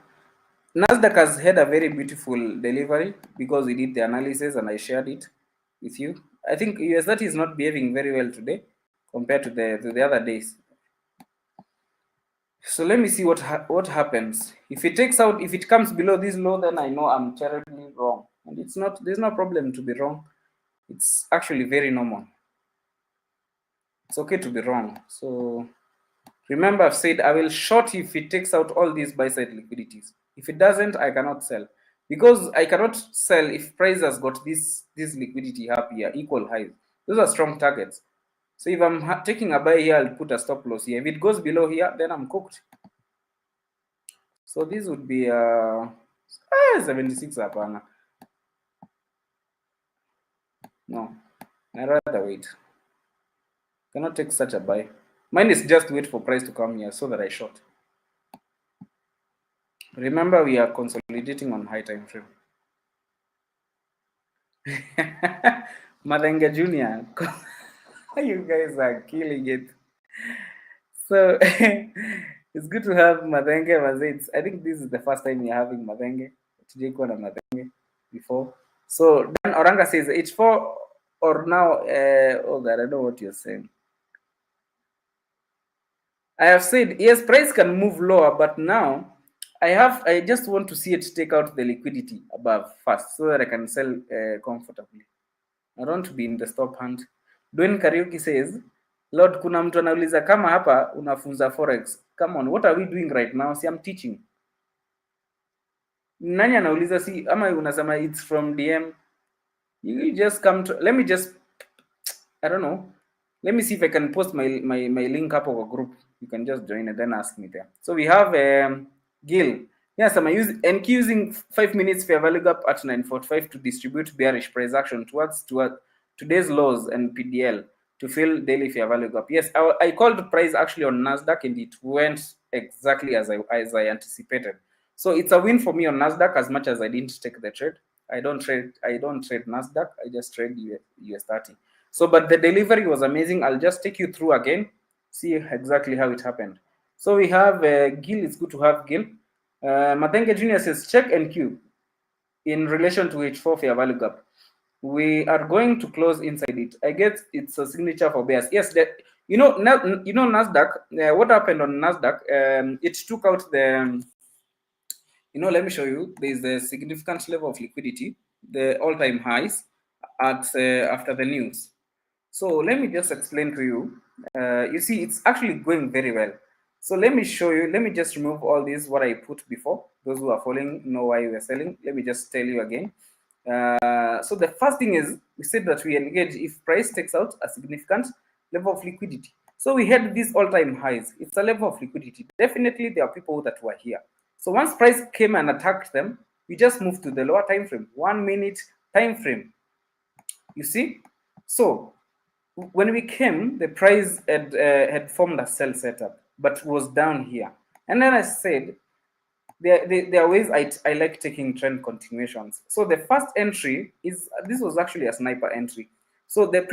Nasdaq has had a very beautiful delivery because we did the analysis and I shared it with you. I think USDT is not behaving very well today compared to the other days. So let me see what happens. If it takes out, if it comes below this low, then I know I'm terribly wrong. And it's not, there's no problem to be wrong. It's actually very normal. It's okay to be wrong. So remember, I've said I will short if it takes out all these buy side liquidities. If it doesn't, I cannot sell. Because I cannot sell if price has got this liquidity up here, equal highs. Those are strong targets. So if I'm taking a buy here, I'll put a stop loss here. If it goes below here, then I'm cooked. So this would be 76 hapana. No, I'd rather wait. Cannot take such a buy. Mine is just wait for price to come here so that I short. Remember, we are consolidating on high time frame. Madenge Junior, you guys are killing it. So it's good to have Madenge. I think this is the first time you're having Madenge. Tujekuwa na Madenge before. So Dan Oranga says H4 or now. Oh God, I don't know what you're saying. I have said yes, price can move lower, but now I just want to see it take out the liquidity above first so that I can sell comfortably. I don't want to be in the stop hunt. Dwayne Kariuki says, Lord, kuna mtu anauliza kama hapa unafunza forex. Come on, what are we doing right now? See, I'm teaching. Nani anauliza si ama unasema it's from DM. You just come to, let me just, I don't know. Let me see if I can post my link up of a group. You can just join and then ask me there. So we have Gil. Yes, I'm using 5 minutes fair value gap at 945 to distribute bearish price action towards today's lows and PDL to fill daily fair value gap. Yes, I called price actually on Nasdaq and it went exactly as I anticipated. So it's a win for me on Nasdaq as much as I didn't take the trade. I don't trade Nasdaq. I just trade US30. So, but the delivery was amazing. I'll just take you through again, see exactly how it happened. So we have Gil. It's good to have Gil. Matenge Junior says check NQ in relation to H4 fair value gap. We are going to close inside it. I guess it's a signature for bears. Yes, Nasdaq. What happened on Nasdaq? It took out the. Let me show you. There is a significant level of liquidity, the all-time highs at after the news. So let me just explain to you. You see, it's actually going very well. So let me show you. Let me just remove all this, what I put before. Those who are following know why we're selling. Let me just tell you again. So the first thing is, we said that we engage if price takes out a significant level of liquidity. So we had these all-time highs. It's a level of liquidity. Definitely, there are people that were here. So once price came and attacked them, we just moved to the lower time frame, 1 minute time frame. You see? So when we came, the price had formed a sell setup, but was down here. And then I said, there are ways I like taking trend continuations. So the first entry is, this was actually a sniper entry. So the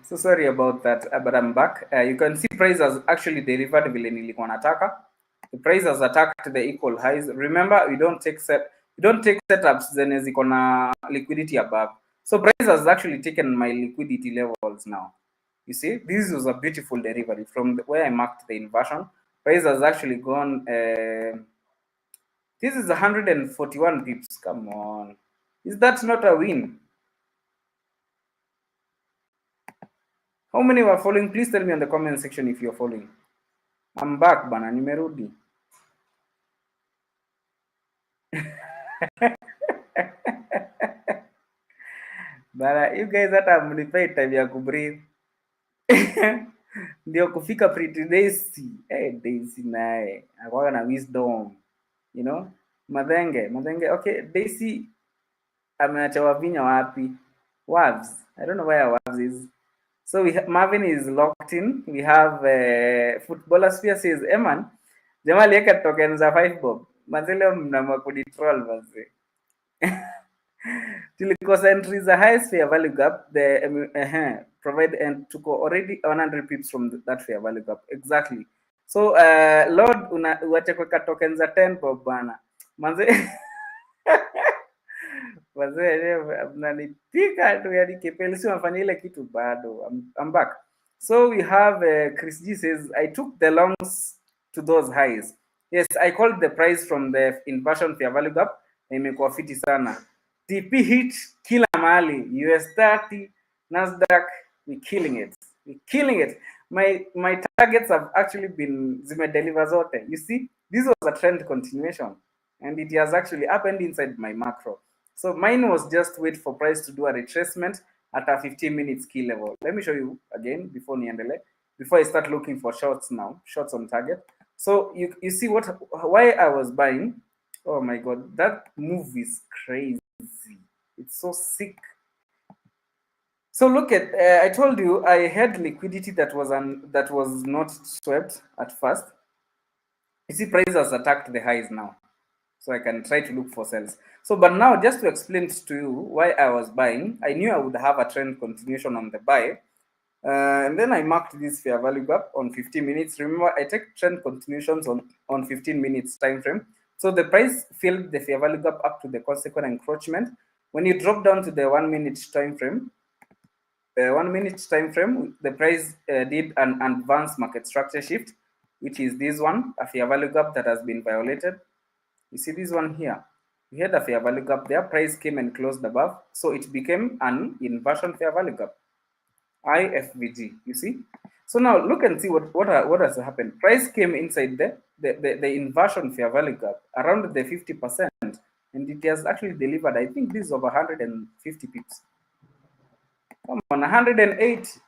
So sorry about that, but I'm back. You can see price has actually delivered vile nilikuwa nataka. The price has attacked the equal highs. Remember, we don't take setups zenye ziko na liquidity above. So price has actually taken my liquidity levels now. You see, this was a beautiful delivery from where I marked the inversion. Price has actually gone. This is 141 pips. Come on, is that not a win? How many were following? Please tell me in the comment section if you're following. I'm back bana, nimerudi. Bana, you guys hata mnipei time ya kubreathe. Ndio kufika Pretty Daisy. Daisy naye akwaga na wisdom. You know? Madhenge. Okay, Daisy ameacha Wavinya wapi? Wavs. I don't know where Wavs is. So Marvin is locked in. We have Footballer Sphere says, Eman, jamaa aliweka token za 5 bob. Mazele mnamwa kuditroll manze. Tulikosa entry za highest fair value gap, the provide and took already 100 pips from that fair value gap. Exactly. So Lord uache kuweka token za 10 bob bana. Manze wazee mnanipika tu, yani kipeli si wafanya ile kitu bado. I'm back. So we have Chris G says, I took the longs to those highs. Yes, I called the price from the inversion fair value gap na imekuwa fiti sana. TP hit kila mahali, US 30, Nasdaq, we killing it. My targets have actually been zimedeliver zote. You see, this was a trend continuation and it has actually happened inside my macro. So mine was just wait for price to do a retracement at a 15 minutes key level. Let me show you again before I start looking for shorts now, shorts on target. So you see why I was buying. Oh my god, that move is crazy. It's so sick. So look at I told you I had liquidity that was not swept at first. You see, price has attacked the highs now, so I can try to look for sells. So but now, just to explain to you why I was buying, I knew I would have a trend continuation on the buy, and then I marked this fair value gap on 15 minutes. Remember, I take trend continuations on 15 minutes time frame. So the price filled the fair value gap up to the consequent encroachment. When you drop down to the 1 minute time frame, the price did an advanced market structure shift, which is this one, a fair value gap that has been violated. You see this one here, we had a fair value gap there, price came and closed above, so it became an inversion fair value gap, IFVG. You see, so now look and see what has happened. Price came inside the inversion fair value gap around the 50%, and it has actually delivered, I think this is over 150 pips. Come on, 108.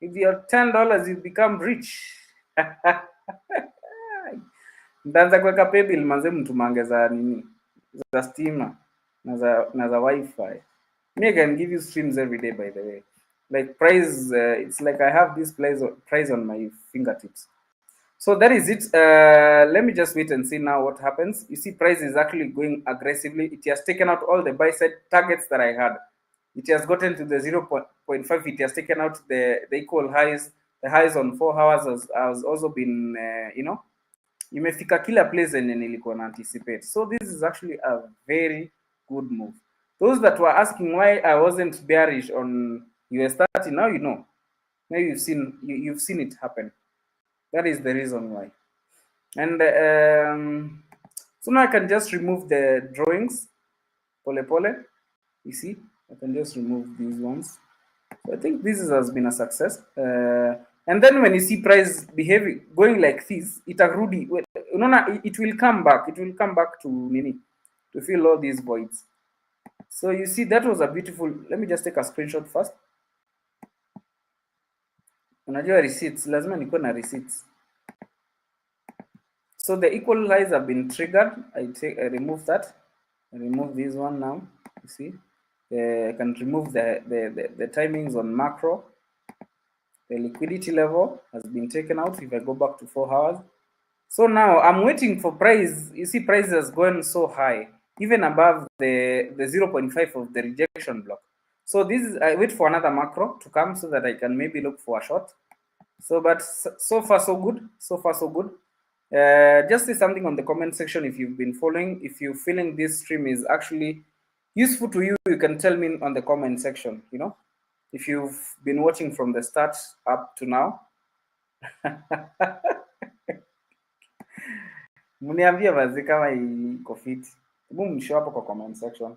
If you're $10, you become rich. Nitaanza kuweka paybill manze, mtu mangeza nini za stima na za wifi. Me, I can give you streams every day, by the way. Like price, it's like I have this price on my fingertips. So that is it. Let me just wait and see now what happens. You see, price is actually going aggressively. It has taken out all the buy side targets that I had. It has gotten to the 0.5. It has taken out the equal highs. The highs on 4 hours has also been, imefika kila place yenye nilikuwa na anticipate. So this is actually a very good move. Those that were asking why I wasn't bearish on US 30, now you know. Now you've seen it happen. That is the reason why. And so now I can just remove the drawings. Pole pole. You see, I can just remove these ones. So I think this has been a success. And then when you see price behaving, going like this, it will come back. It will come back to Nini to fill all these voids. So you see, that was a beautiful. Let me just take a screenshot first. Unajua receipts, lazima nikuwe na receipts. So the equal highs have been triggered. I remove that. I remove this one now. You see, I can remove the timings on macro. The liquidity level has been taken out. If I go back to 4 hours, so now I'm waiting for price. You see, price has gone so high, even above the 0.5 of the rejection block. So this is, I wait for another macro to come so that I can maybe look for a short. So, but so far so good. So far so good. Just say something on the comment section if you've been following. If you're feeling this stream is actually useful to you, you can tell me on the comment section. You know, if you've been watching from the start up to now. Mniambie basi kama iko fit. Hebu mnishow hapo kwa comment section.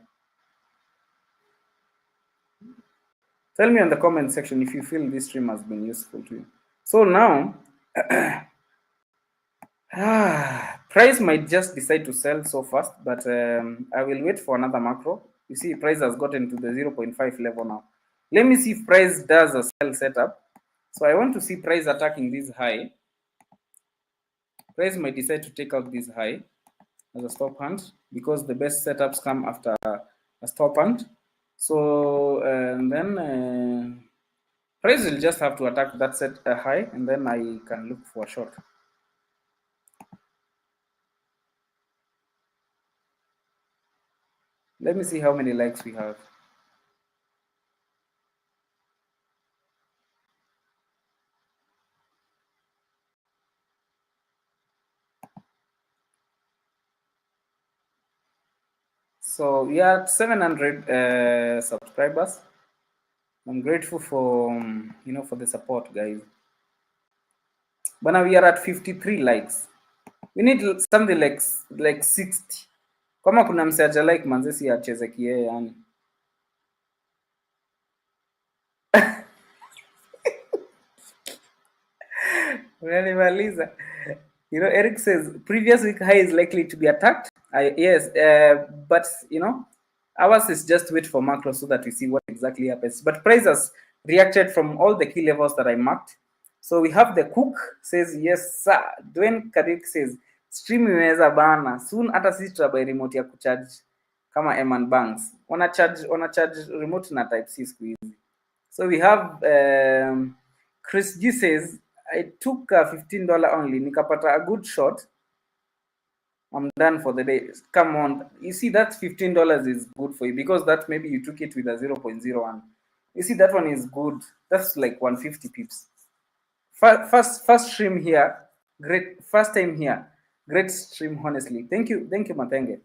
Tell me on the comment section if you feel this stream has been useful to you. So now, price might just decide to sell so fast, but I will wait for another macro. You see, price has gotten to the 0.5 level now. Let me see if price does a sell setup. So I want to see price attacking this high. Price might decide to take out this high as a stop hunt because the best setups come after a stop hunt. So and then price will just have to attack that set high, and then I can look for a short. Let me see how many likes we have. So we are at 700 subscribers. I'm grateful for for the support, guys. But now we are at 53 likes. We need something like 60. Kama kuna mseacha like manze si acheze kie yani. Unanimaliza. You know, Eric says previous week high is likely to be attacked. Yes, but ours is just wait for macro so that we see what exactly happens. But price has reacted from all the key levels that I marked. So we have the cook says yes sir. Dwayne Karik says stream imeweza bana. Soon hata sisi tutabuy remote ya kucharge kama Eman Banks. Wana charge remote na type C siku hizi. So we have Chris G says I took $15 only. Nikapata a good shot. I'm done for the day. Come on. You see, that $15 is good for you because that maybe you took it with a 0.01. You see, that one is good. That's like 150 pips. First stream here. Great. First time here. Great stream, honestly. Thank you, Matenge.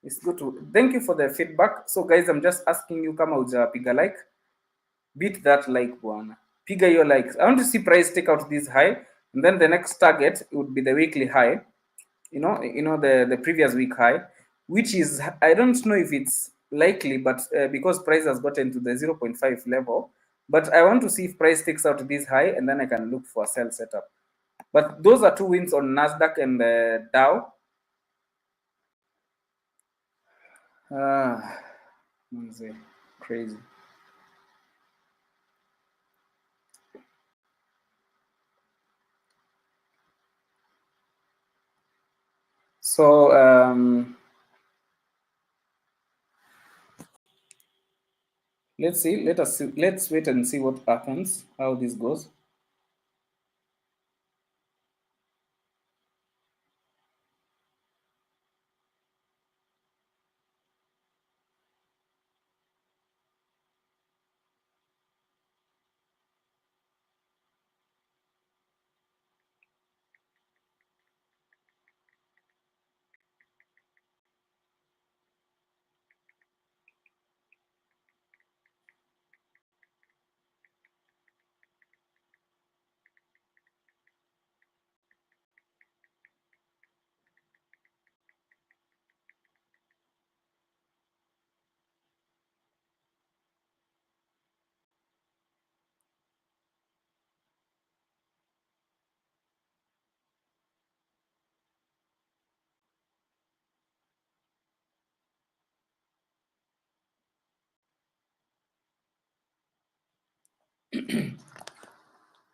It's good to thank you for the feedback. So guys, I'm just asking you, kama hujapiga like, beat that like bwana. Piga your likes. I want to see price take out this high, and then the next target would be the weekly high. You know the previous week high, which is, I don't know if it's likely, but because price has gotten to the 0.5 level, but I want to see if price takes out this high, and then I can look for a sell setup. But those are two wins on Nasdaq and Dow. Crazy. So let's see. Let's wait and see what happens, how this goes.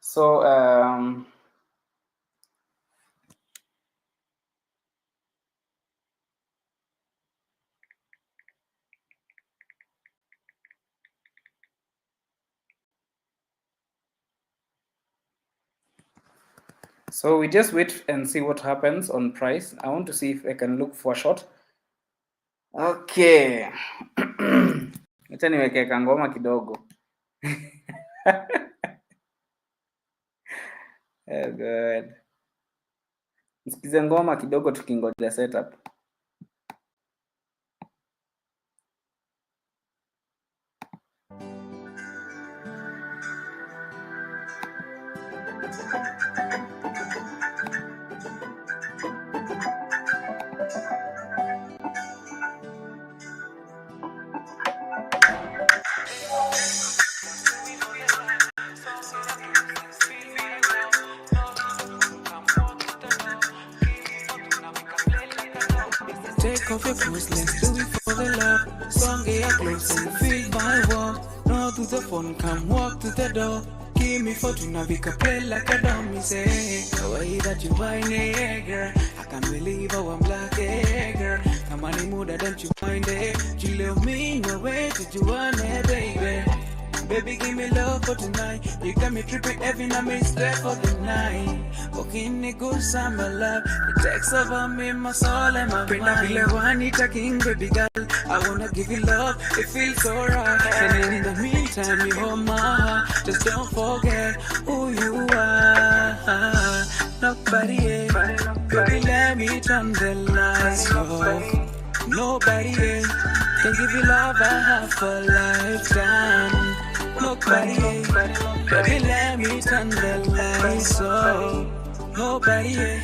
So so we just wait and see what happens on price. I want to see if I can look for a short. Okay. Acha niweke kangoma kidogo. Oh God. Msikize ngoma kidogo tukingoja setup. Take off your clothes, let's do it for the love. Song get your clothes and feel my warmth. No to the phone, come walk to the door. Give me fortune, we can play like a dummy. Say, the way that you whine it, girl. I can't believe how I'm black, girl. Come on, in mood, don't you mind it? You love me, no way did you want it, baby. Baby, give me love for tonight. You got me tripping every night, me stay for the night. Walking the good summer love. It takes over me, my soul and my mind. I feel like one need a king, baby girl. I wanna give you love, it feels so right. And in the meantime, you hold my heart. Just don't forget who you are. Nobody else. Baby, let me turn the lights off. Nobody else can give you love I have for lifetime. Nobody else, baby, let me turn the lights off. Nobody else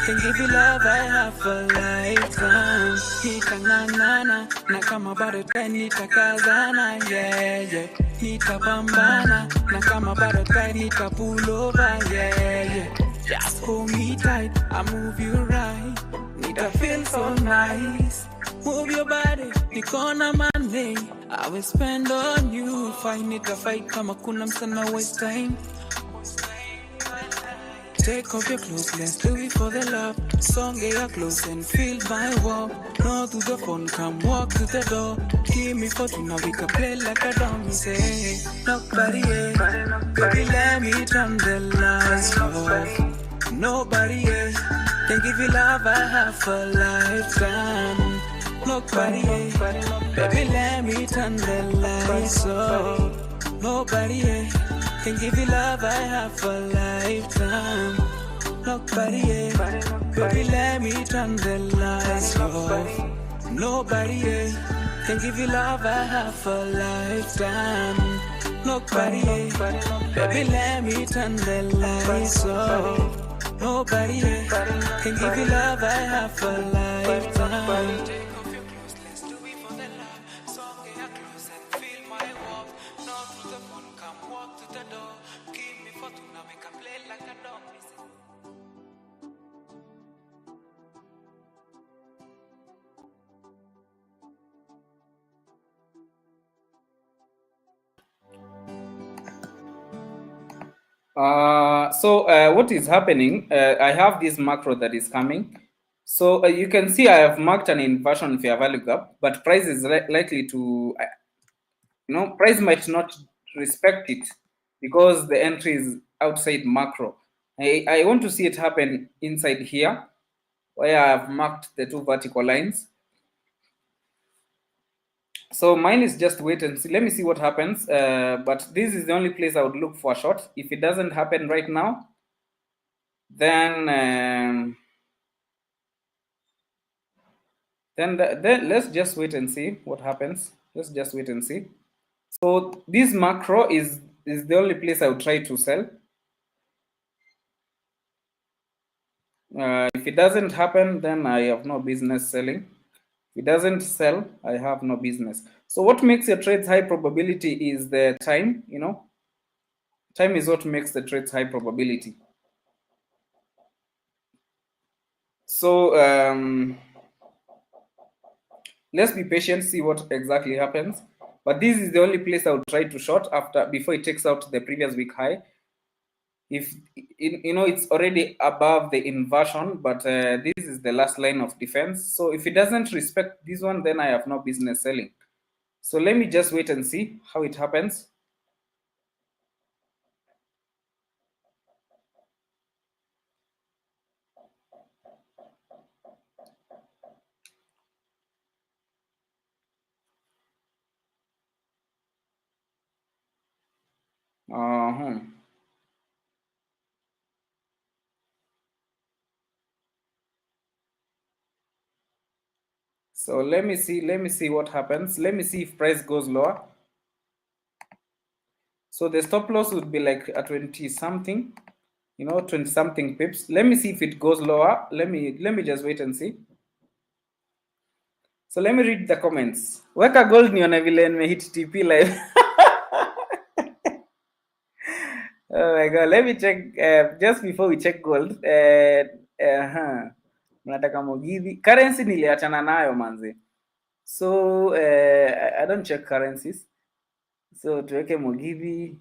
can give you love I have for lifetime. Nitang'ang'ana na kama bado tai nitakazana, yeah, yeah. Nitapambana na kama bado tai nitapull over, yeah, yeah. Just hold me tight, I move you right. Nita feel so nice. Move your body, nikona money. I will spend on you. Find it a fight, kama kuna msana waste time. Take off your clothes, let's do it for the love. Song get your clothes and feel my walk. No to the phone, come walk to the door. Give me fortune, now we can play like a dummy. Say, nobody else, baby, let me turn the lights off. Nobody else can give you love I have for lifetime. Nobody else, baby, let me turn the lights off. Nobody else can give you love I have for lifetime. Nobody else, baby, let me turn the lights off. Nobody else can give you love I have for lifetime. Nobody else, baby, let me turn the lights off. Nobody else can give you love I have for lifetime. Take off your clothes, let's do it for the love. Song get your clothes and feel my warmth. Not through the phone, come walk to the door. Give me fortune, now we can play like a dog. What is happening? I have this macro that is coming. So you can see I have marked an inversion fair value gap, but price is likely to, price might not respect it because the entry is outside macro. I want to see it happen inside here, where I have marked the two vertical lines. So mine is just wait and see. Let me see what happens. But this is the only place I would look for a short. If it doesn't happen right now, then let's just wait and see what happens. Let's just wait and see. So this macro is the only place I would try to sell. If it doesn't happen, then I have no business selling. If it doesn't sell, I have no business. So what makes your trades high probability is the time, Time is what makes the trades high probability. So let's be patient, see what exactly happens. But this is the only place I would try to short before it takes out the previous week high. If it's already above the inversion, but this is the last line of defense. So if it doesn't respect this one, then I have no business selling. So let me just wait and see how it happens. So let me see what happens. Let me see if price goes lower. So the stop loss would be like a 20 something, 20 something pips. Let me see if it goes lower. Let me just wait and see. So let me read the comments. Weka gold nione vile nimehit TP live. Oh my god, let me check just before we check gold. Mnataka Mogidhi. Currency niliachana nayo manze. So I don't check currencies. So tuweke Mogidhi.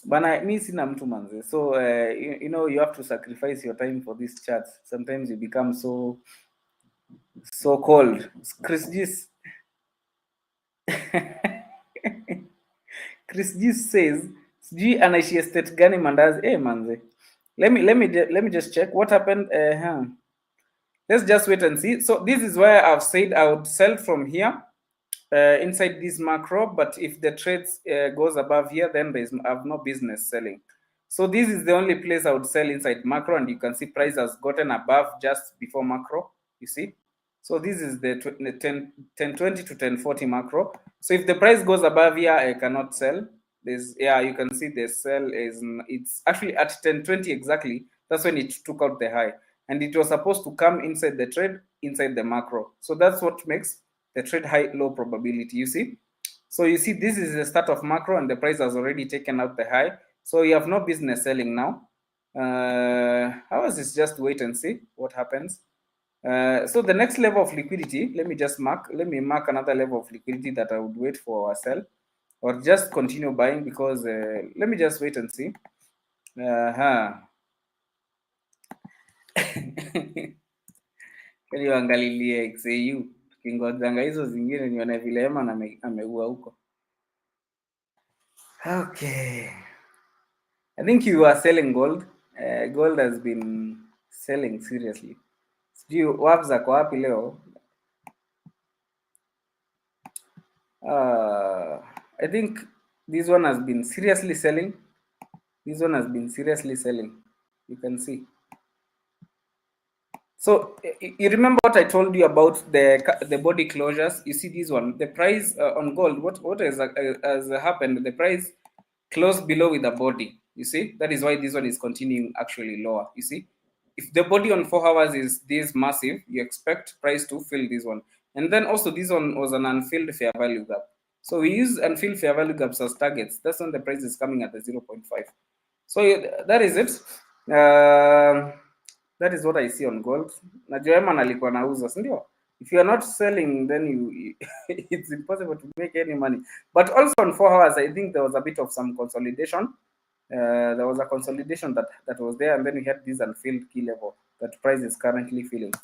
Bana mi sina mtu manze. So you have to sacrifice your time for these charts. Sometimes you become so cold. Chris Gis Chris Gis says, sijui anaishi estate gani mandazi? Manze. Let me just check what happened. Let's just wait and see. So this is where I've said I would sell from here inside this macro, but if the trades goes above here, then I have no business selling. So this is the only place I would sell inside macro, and you can see price has gotten above just before macro, you see. So this is the 1020 to 1040 macro. So if the price goes above here, I cannot sell. You can see the sell it's actually at 1020 exactly. That's when it took out the high, and it was supposed to come inside the trade inside the macro. So that's what makes the trade high low probability, you see. So you see this is the start of macro, and the price has already taken out the high, so you have no business selling now. Ours is just wait and see what happens. So the next level of liquidity, let me mark another level of liquidity that I would wait for a sell or just continue buying, because let me just wait and see. Angalilie XAU tukingojanga hizo zingine nione vile Ema ameua huko. Okay, I think you are selling gold. Gold has been selling seriously. Sijui wapi zako wapi leo. I think this one has been seriously selling. This one has been seriously selling. You can see. So you remember what I told you about the body closures? You see this one, the price on gold. What has happened? The price closed below with the body. You see, that is why this one is continuing actually lower. You see, if the body on 4 hours is this massive, you expect price to fill this one. And then also this one was an unfilled fair value gap. So we use unfilled fair value gaps as targets. That's when the price is coming at the 0.5. So that is it. That is what I see on gold. Najua Eman alikuwa nauza, si ndio? If you are not selling, then it's impossible to make any money. But also on 4 hours, I think there was a bit of some consolidation. There was a consolidation that was there, and then we had this unfilled key level that price is currently filling.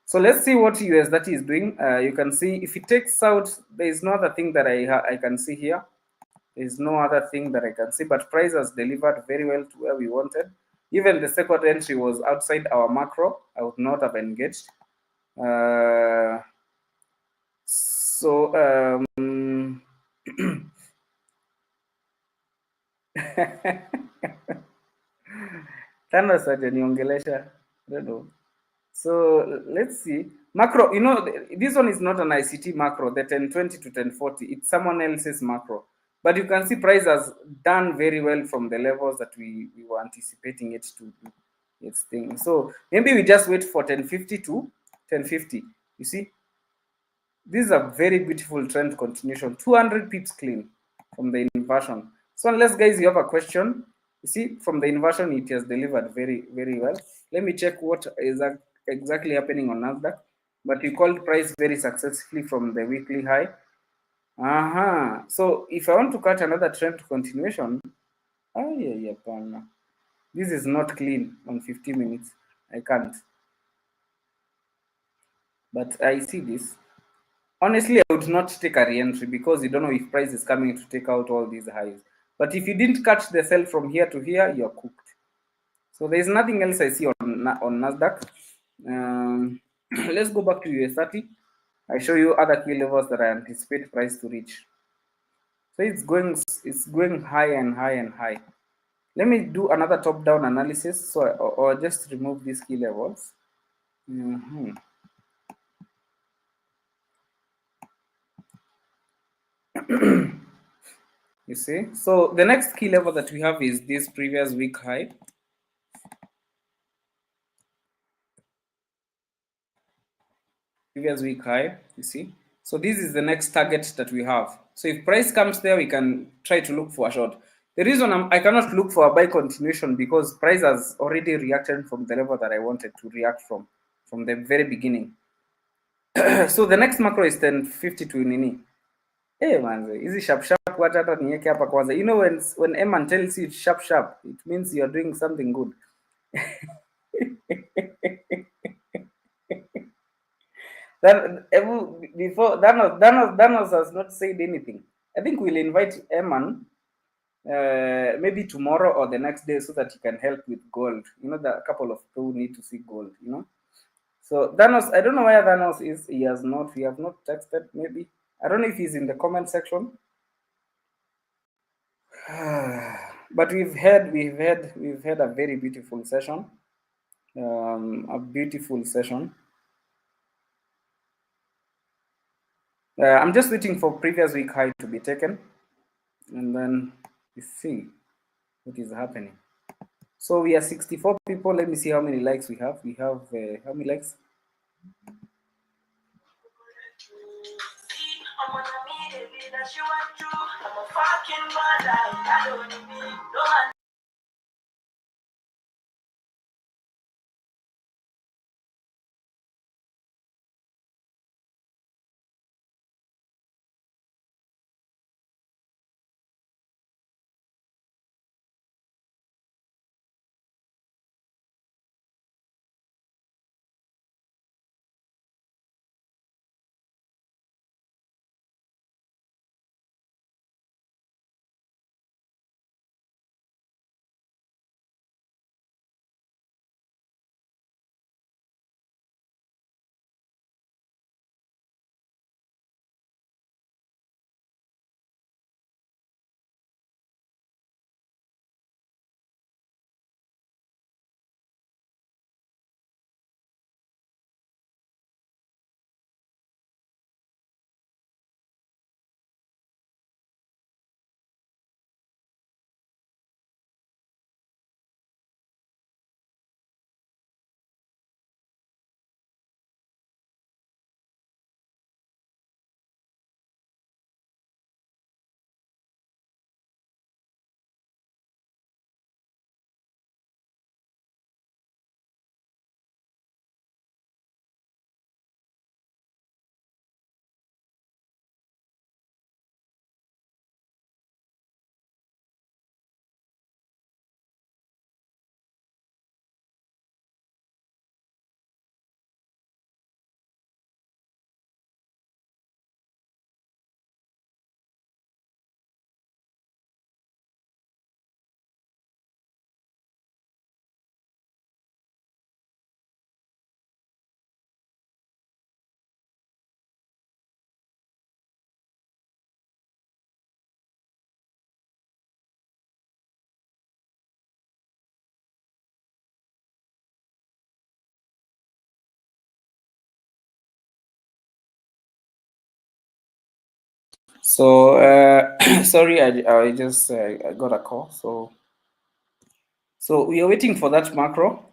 So let's see what USDT is doing. You can see if it takes out, there is no other thing that I can see here. There is no other thing that I can see, but price has delivered very well to where we wanted. Even the second entry was outside our macro. I would not have engaged. Tano saja niongelesha. I don't know. So let's see. Macro, this one is not an ICT macro, the 1020 to 1040. It's someone else's macro. But you can see price has done very well from the levels that we were anticipating it to do its thing. So maybe we just wait for 1050 to 1050. You see, this is a very beautiful trend continuation. 200 pips clean from the inversion. So unless guys you have a question, you see from the inversion it has delivered very, very well. Let me check what is exactly happening on Nasdaq. But we called price very successfully from the weekly high. So if I want to catch another trend continuation, this is not clean on 50 minutes. I can't. But I see this. Honestly, I would not take a re-entry because you don't know if price is coming to take out all these highs. But if you didn't catch the sell from here to here, you're cooked. So there's nothing else I see on Nasdaq. Let's go back to US30. I show you other key levels that I anticipate price to reach. So it's going high and high and high. Let me do another top-down analysis. So or just remove these key levels. You see, so the next key level that we have is this previous week high. Previous week high, you see. So this is the next target that we have. So if price comes there, we can try to look for a short. The reason I cannot look for a buy continuation because price has already reacted from the level that I wanted to react from the very beginning. So the next macro is 1050 to nini. Hey man, easy sharp what hata niweke hapa kwanza. You know when Eman tells you sharp, it means you are doing something good. That before Danos has not said anything. I think we'll invite Eman maybe tomorrow or the next day so that he can help with gold. You know, the couple of people need to see gold, you know. So Danos, I don't know where Danos is. We have not texted, maybe. I don't know if he's in the comment section. But we've had a very beautiful session. A beautiful session. I'm just waiting for previous week high to be taken, and then we see what is happening. So we are 64 people. Let me see how many likes we have. We have how many likes? So sorry, I just I got a call. So we are waiting for that macro.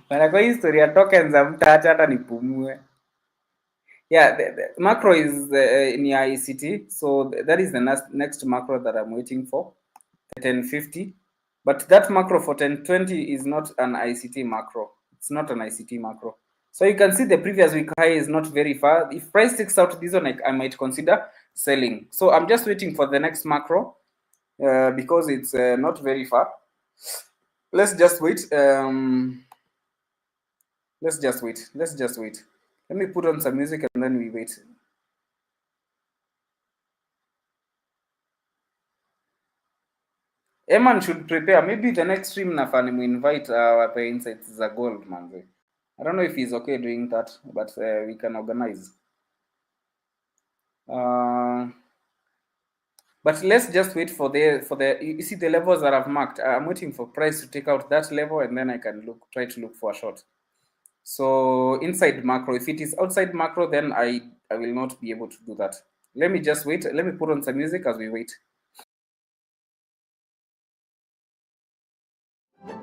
Bana, kwa historia tokens amtaacha hata nipumue. Yeah, the macro is in ICT, so that is the next macro that I'm waiting for, the 1050. But that macro for 1020 is not an ICT macro. It's not an ICT macro. So you can see the previous week high is not very far. If price takes out this one, I might consider selling. So I'm just waiting for the next macro because it's not very far. Let's just wait. Let's just wait. Let me put on some music and then we wait. Eman should prepare. Maybe the next stream nafaa invite our insights za gold manze. I don't know if he's okay doing that, but we can organize. But let's just wait for the you see the levels that I've marked. I'm waiting for price to take out that level, and then I can try to look for a short. So inside macro, if it is outside macro, then I will not be able to do that. Let me just wait. Let me put on some music as we wait. First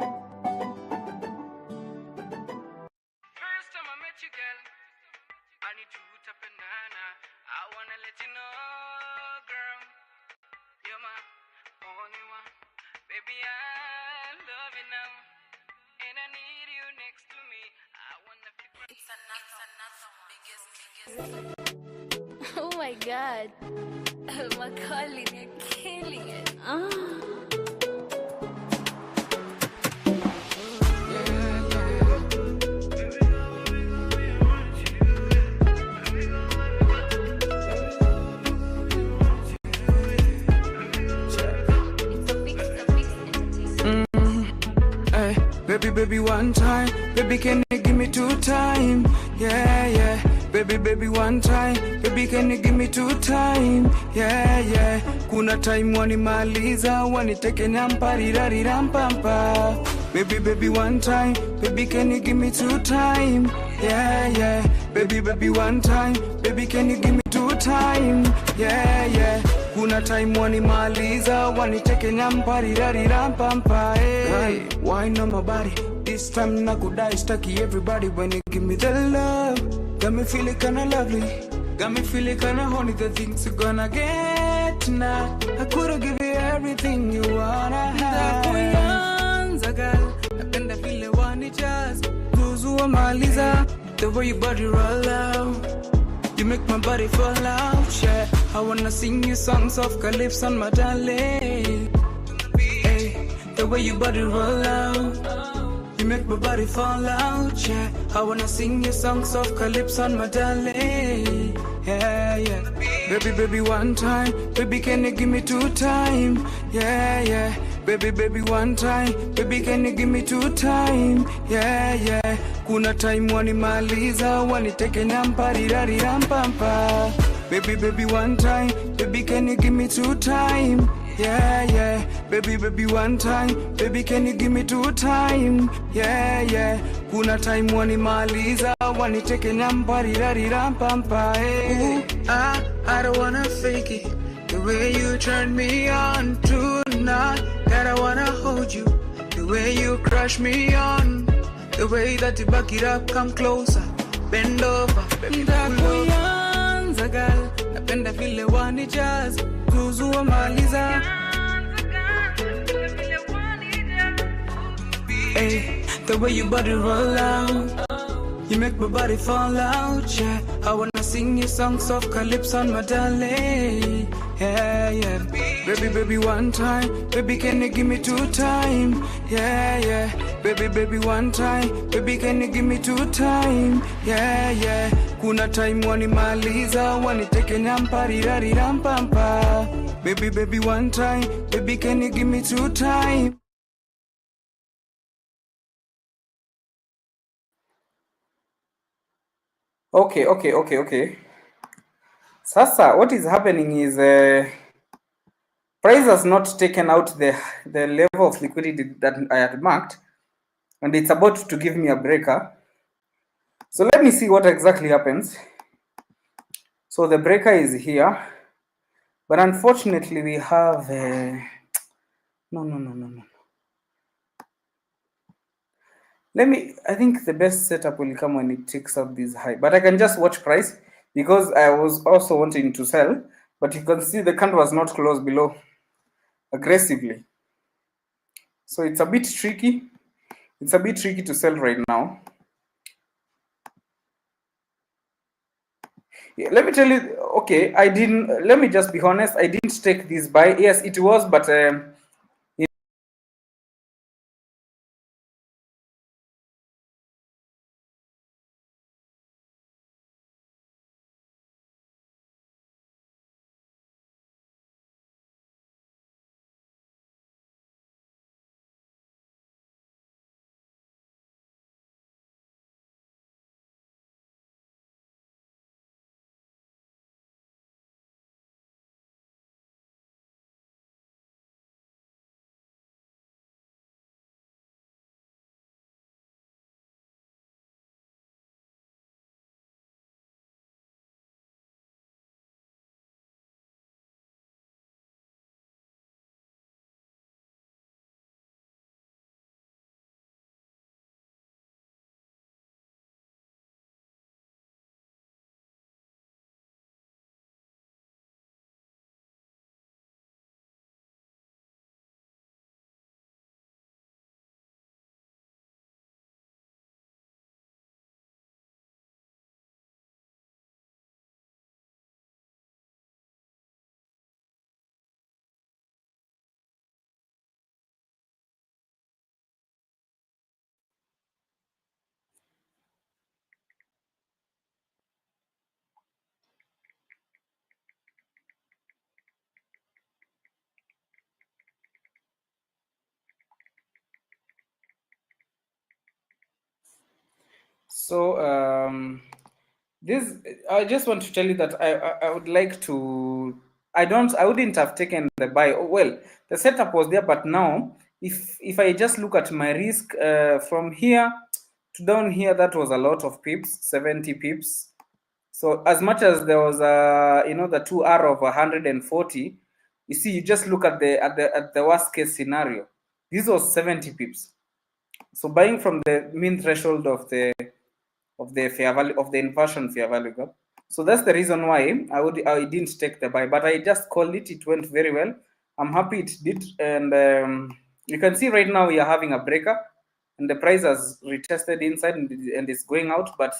time I met you, girl, I need to root up banana. I wanna let you know, girl, you're my only one. Baby, I love you now, and I need you next to me. I wanna feel It's another biggest. Oh my god. Macaulay, you're killing it. Baby, one time. Baby, can you give me 2 time? Yeah, yeah. Baby, one time. Baby, can you give me 2 time? Yeah, yeah. Kuna time wanimaliza, waniteke nyamparirarirampampa. Baby, one time. Baby, can you give me 2 time? Yeah, yeah. Baby, one time. Baby, can you give me 2 time? Yeah, yeah. Kuna time wanimaliza, waniteke nyamparirarirampampa. Hey, wine on my body. This time nakudai staki everybody when you give me the love. Got me feeling kinda lovely. Got me feeling kinda honey. The things you're gonna get tonight. I could've give you everything you wanna have. Ndakuyanza girl, napenda vile wanijaza. Zuzua maliza, the way your body roll out. You make my body fall out, yeah. I wanna sing you songs of calypso on my darling. Hey, the way your body roll out. You make my body fall out, yeah. I wanna sing you songs of calypso on my darling. Yeah, yeah. Baby, one time. Baby, can you give me 2 time? Yeah, yeah. Baby, one time. Baby, can you give me 2 time? Yeah, yeah. Kuna time wanimaliza, waniteke nyamparirarirampampa. Baby, one time. Baby, can you give me 2 time? Yeah, yeah. Baby, one time. Baby, can you give me 2 time? Yeah, yeah. Kuna time wanimaliza, waniteke nyamparirarirampampa. Hey. Ooh, I don't wanna fake it. The way you turn me on tonight, that I wanna hold you. The way you crush me on, the way that you back it up, come closer, bend over, baby, ndakuyanza girl, napenda vile wanijaza, zuzua maliza. Hey, the way your body roll out, you make my body fall out, yeah. I wanna sing you songs of calypso on my darling. Yeah, yeah. Baby, one time. Baby, can you give me 2 time? Yeah, yeah. Baby, one time. Baby, can you give me 2 time? Yeah, yeah. Kuna time wanimaliza, waniteke nyamparirarirampampa. Baby, one time. Baby, can you give me 2 time? Okay. Sasa, what is happening is price has not taken out the level of liquidity that I had marked, and it's about to give me a breaker. So let me see what exactly happens. So the breaker is here, but unfortunately we have no. I think the best setup will come when it takes up this high, but I can just watch price because I was also wanting to sell, but you can see the candle was not closed below aggressively. So it's a bit tricky. It's a bit tricky to sell right now. Yeah, let me tell you, okay, let me just be honest, I didn't take this buy. Yes, it was, but So this, I just want to tell you that I would like to, I wouldn't have taken the buy. Oh, well, the setup was there, but now if I just look at my risk from here to down here, that was a lot of pips, 70 pips. So as much as there was the 2R of 140, you see, you just look at the worst case scenario. This was 70 pips. So buying from the mean threshold of the fair value of the inversion fair value gap. So that's the reason why I didn't take the buy, but I just called it. It went very well. I'm happy it did, and you can see right now we are having a breaker, and the price has retested inside and it's going out, but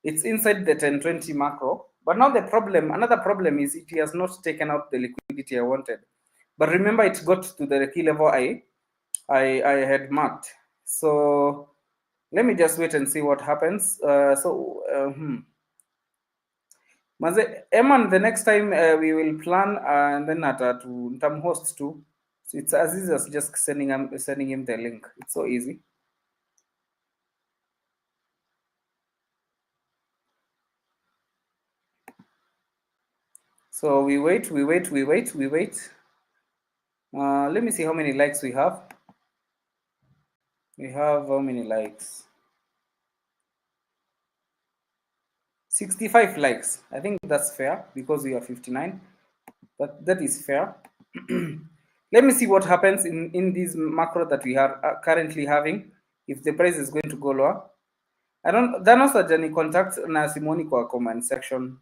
it's inside the 1020 macro. But now another problem is it has not taken out the liquidity I wanted. But remember, it got to the key level I had marked. So let me just wait and see what happens. Eman, the next time we will plan and then to term host too. So it's as easy as just sending him the link. It's so easy. So we wait. Let me see how many likes we have. We have how many likes? 65 likes. I think that's fair because we are 59. That is fair. Let me see what happens in this macro that we are currently having. If the price is going to go lower, I don't. Danosa Jani contact na Simoni kwa comment section.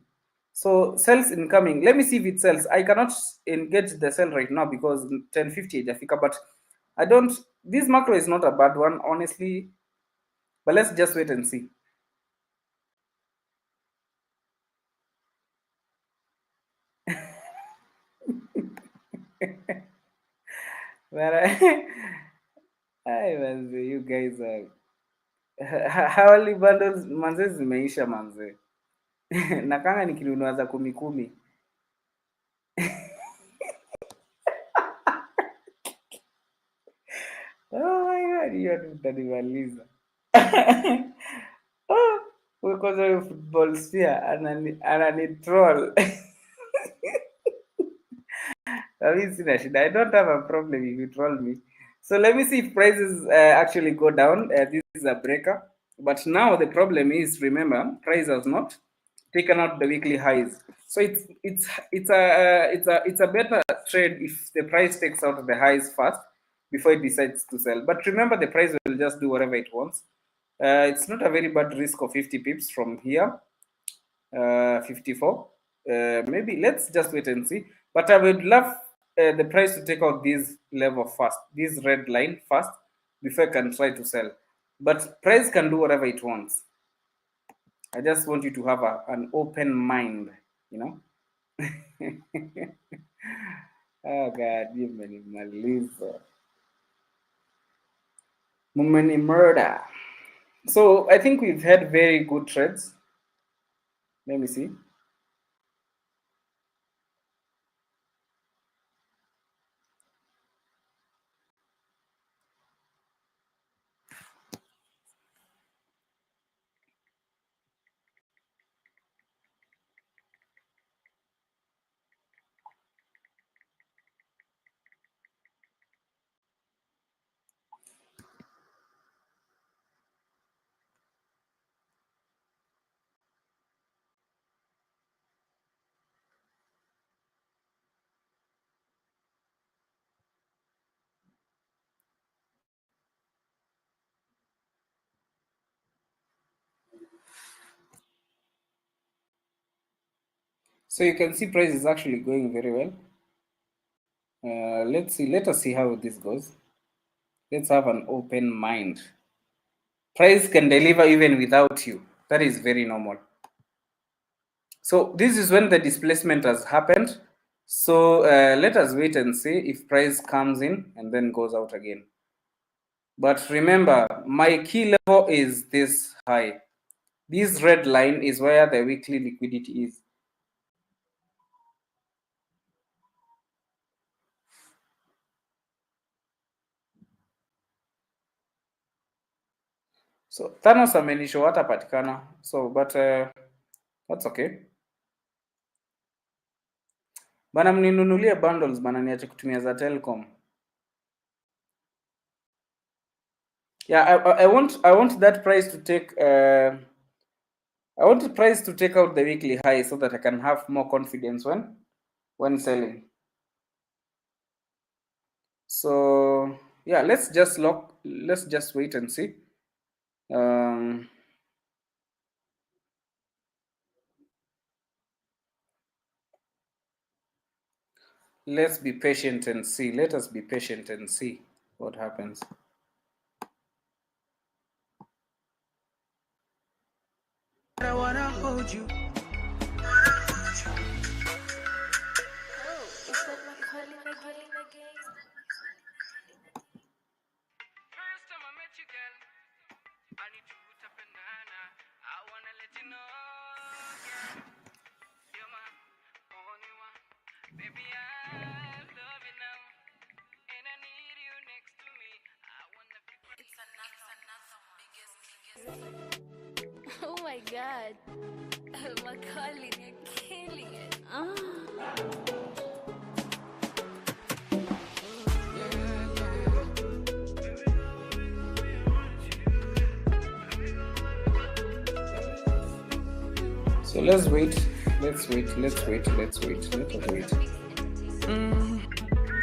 So sells incoming. Let me see if it sells. I cannot engage the sell right now because 1050 Jafika, but I don't. This macro is not a bad one, honestly. But let's just wait and see. Manze, you guys are hawali bundles manze zimeisha manze. Nakanga nikinunua za 10. Oh my god, hiyo tutanimaliza. Kwanza huyo football sphere anani troll. I don't have a problem if you troll me. So let me see if prices actually go down. This is a breaker. But now the problem is, remember, price has not taken out the weekly highs. So it's a better trade if the price takes out the highs first before it decides to sell. But remember, the price will just do whatever it wants. It's not a very bad risk of 50 pips from here. 54. Maybe let's just wait and see. But I would love the price to take out this level first, this red line first, before I can try to sell. But price can do whatever it wants. I just want you to have an open mind, you know. Oh God, you many maliza. Mumeni murder. So I think we've had very good trades. Let me see. So you can see price is actually going very well. Let's see. Let us see how this goes. Let's have an open mind. Price can deliver even without you. That is very normal. So this is when the displacement has happened. So let us wait and see if price comes in and then goes out again. But remember, my key level is this high. This red line is where the weekly liquidity is. So Thanos amenishow hatapatikana. So but that's okay. Bana, mninunulie bundles bana, niache kutumia za Telcom. Yeah, I want that price to take I want the price to take out the weekly high so that I can have more confidence when selling. So yeah, let's just wait and see. Let's be patient and see. Let us be patient and see what happens. I wanna hold you. Oh my god. My calling, you're killing it. So let's wait. Let us wait.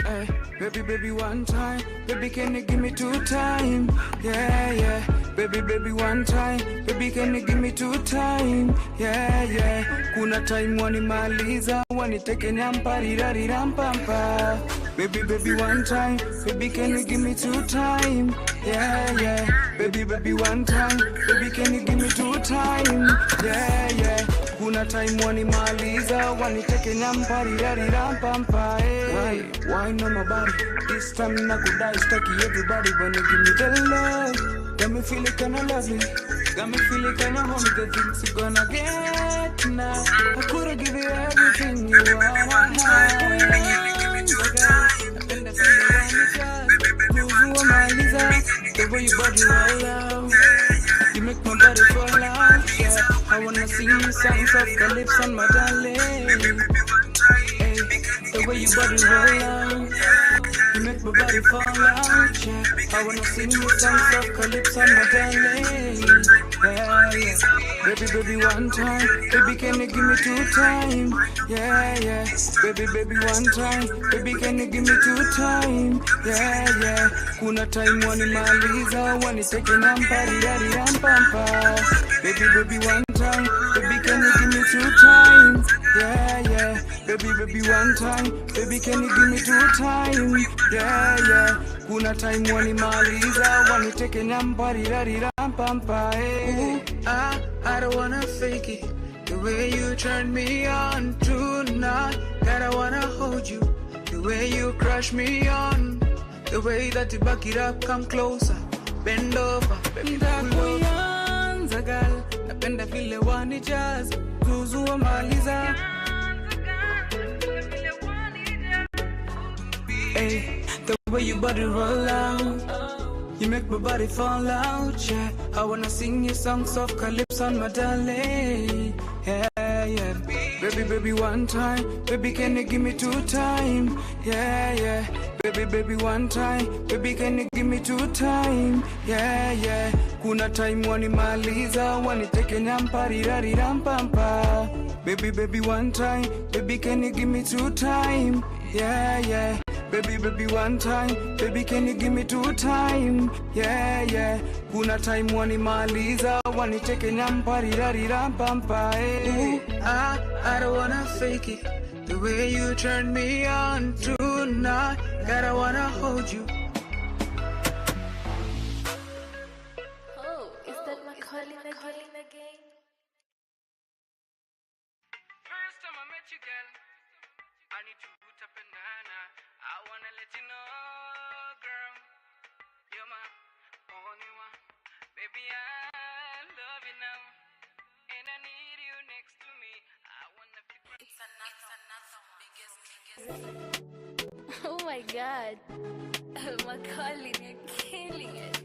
Hey, baby, one time. Baby, can you give me 2 time? Yeah. Baby, one time. Baby, can you give me 2 time? Yeah. Kuna time wanimaliza, waniteke nyamparirampa. Baby, one time. Baby, can you give me 2 time? Yeah. Baby, one time. Baby, can you give me 2 time? Yeah. Kuna time wanimaliza, waniteke nyamparirampa. Hey, why not my body? This time I could die, stucky everybody when you give me the love. Got me feeling kinda lovely, got me feeling kinda homey. The things you gonna get now. I could've give you everything you wanna have. The way you body roll out, you make my body fall out. Yeah, I wanna sing you songs of the lips on my darling. Hey, the way you body roll out, you make my body fall out. Yeah, I wanna sing you songs of the lips on my darling. Yeah. Baby, one time. Baby, can you give me 2 time? Yeah. Baby, one time. Baby, can you give me 2 time? Yeah. Kuna time wanimaliza, waniteke nyamparirampa. Baby, one time. Baby, can you give me 2 time? Yeah. Baby, one time. Baby, can you give me 2 time? Yeah. Kuna time wanimaliza, waniteke nyamparirampa. Ooh, I don't wanna fake it. The way you turn me on tonight, that I wanna hold you. The way you crush me on, the way that you back it up, come closer, bend over, baby, kuyanza girl, napenda vile wanijaz, kuzua maliza. Hey, the way you body roll out, you make my body fall out, yeah. I wanna sing you songs of calypso on my darling, yeah. Baby, one time. Baby, can you give me 2 time? Yeah. Baby, one time. Baby, can you give me 2 time? Yeah. Kuna time wanimaliza, waniteke nyamparirampa. Baby, one time. Baby, can you give me 2 time? Yeah. Baby, one time. Baby, can you give me 2 time? Yeah. Kuna time wanimaliza, waniteke nyamparirampa. Ooh, I don't wanna fake it. The way you turn me on tonight, that I wanna hold you. Oh, is that my calling again? First time I met you, girl, I need to boot up and I wanna let you know, girl, you're my only one. Baby, I love you now, and I need you next to me. I wanna be. It's another biggest. Oh my god. My calling, you're killing it.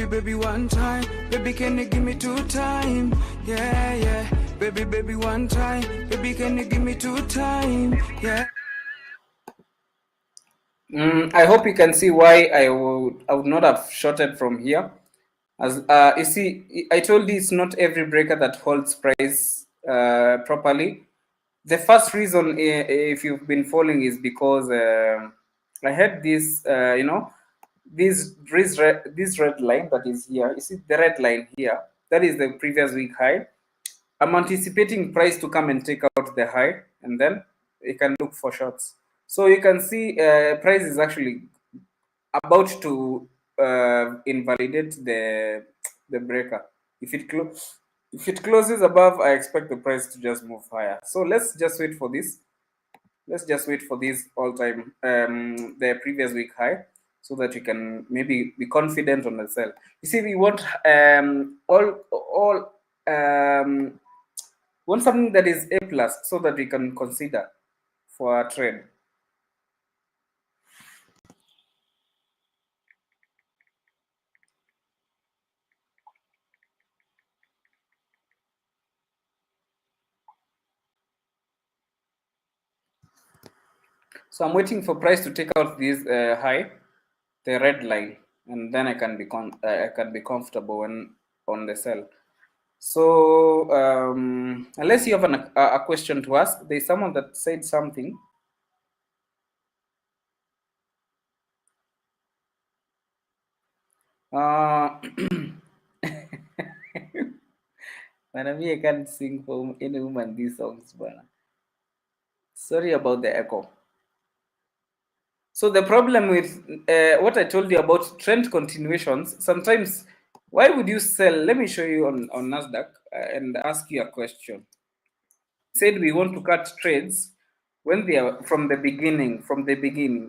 baby, one time. Baby, can you give me 2 time? Yeah, yeah. Baby, one time. Baby, can you give me 2 time? Yeah. I hope you can see why I would not have shorted from here. As you see, I told you it's not every breaker that holds price properly. The first reason, if you've been following, is because I had this, this red line that is here. You see the red line here? That is the previous week high. I'm anticipating price to come and take out the high, and then you can look for shorts. So you can see price is actually about to invalidate the breaker. If it closes above, I expect the price to just move higher. So let's just wait for this. Let's just wait for this all-time the previous week high, so that you can maybe be confident on the sell. You see, we want want something that is A plus, so that we can consider for a trade. So I'm waiting for price to take out this high, the red line, and then I can be comfortable when on the sell. So unless you have a question to ask, there's someone that said something. Manami, I can't sing for any woman these songs, but sorry about the echo. So the problem with what I told you about trend continuations, sometimes, why would you sell? Let me show you on Nasdaq and ask you a question. Said we want to cut trades when they are from the beginning.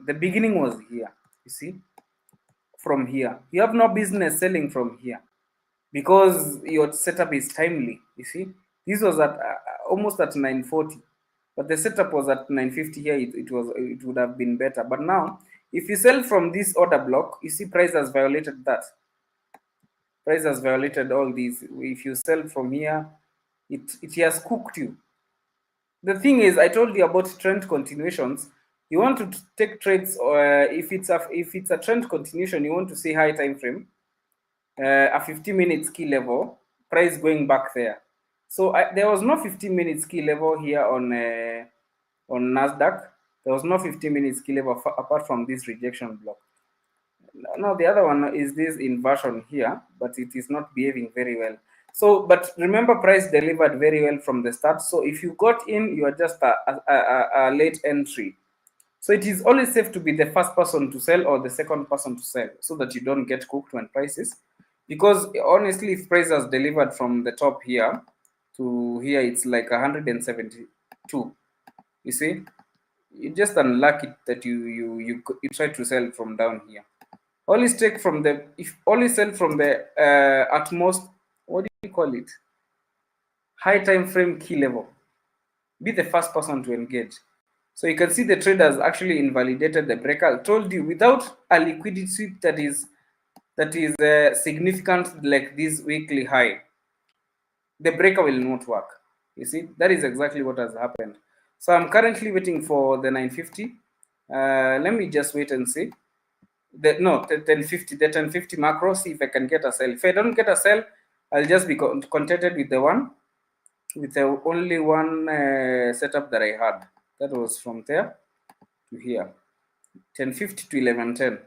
The beginning was here. You see, from here, you have no business selling from here because your setup is timely. You see, this was at almost at 940, but the setup was at 950 here. It would have been better. But now, if you sell from this order block, you see price has violated that. Price has violated all these. If you sell from here, it has cooked you. The thing is, I told you about trend continuations. You want to take trades, or if it's a trend continuation, you want to see high time frame, a 50-minute key level, price going back there. So there was no 15-minute key level here on Nasdaq. There was no 15-minute key level apart from this rejection block. Now the other one is this inversion here, but it is not behaving very well. So, but remember, price delivered very well from the start. So if you got in, you are just a late entry. So it is always safe to be the first person to sell or the second person to sell, so that you don't get cooked when prices. Because honestly, if price has delivered from the top here to here, it's like 172. You see, you just unlucky that you try to sell from down here. Always take from the, if always sell from the at most, what do you call it, high time frame key level. Be the first person to engage. So you can see the traders actually invalidated the breaker. I told you, without a liquidity sweep that is significant like this weekly high, the breaker will not work. You see, that is exactly what has happened. So I'm currently waiting for the 950. Let me just wait and see. The 1050 macro, see if I can get a sell. If I don't get a sell, I'll just be contented with the only one setup that I had. That was from there to here, 1050 to 1110.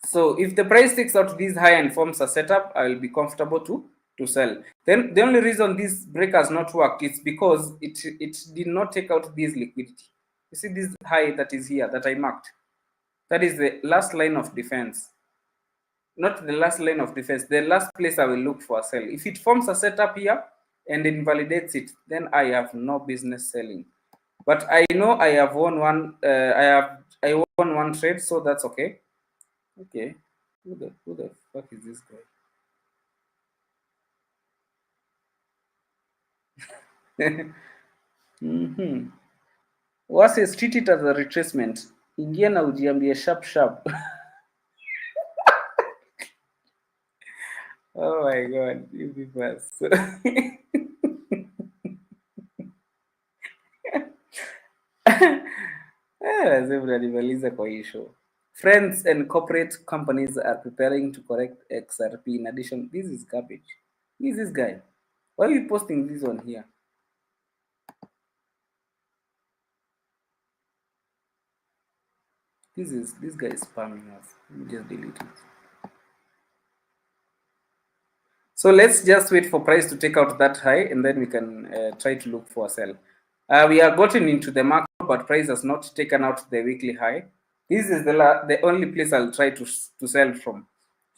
So if the price takes out this high and forms a setup, I will be comfortable to sell. Then the only reason this break has not worked is because it did not take out this liquidity. You see this high that is here that I marked? That is the last line of defense. Not the last line of defense, the last place I will look for a sell. If it forms a setup here and invalidates it, then I have no business selling. But I know I have won one. I won one trade, so that's okay. Okay, who the fuck is this guy? Wasi, treat it as a retracement. Ingia na ujiambie sharp. Oh my God, you people are so lazima unanimaliza kwa hii show. Friends and corporate companies are preparing to correct XRP in addition. This is garbage. Who is this guy? Why are you posting this one here? This guy is spamming us. Let me just delete it. So let's just wait for price to take out that high, and then we can try to look for a sell. We are gotten into the market, but price has not taken out the weekly high. This is the only place I'll try to sell from.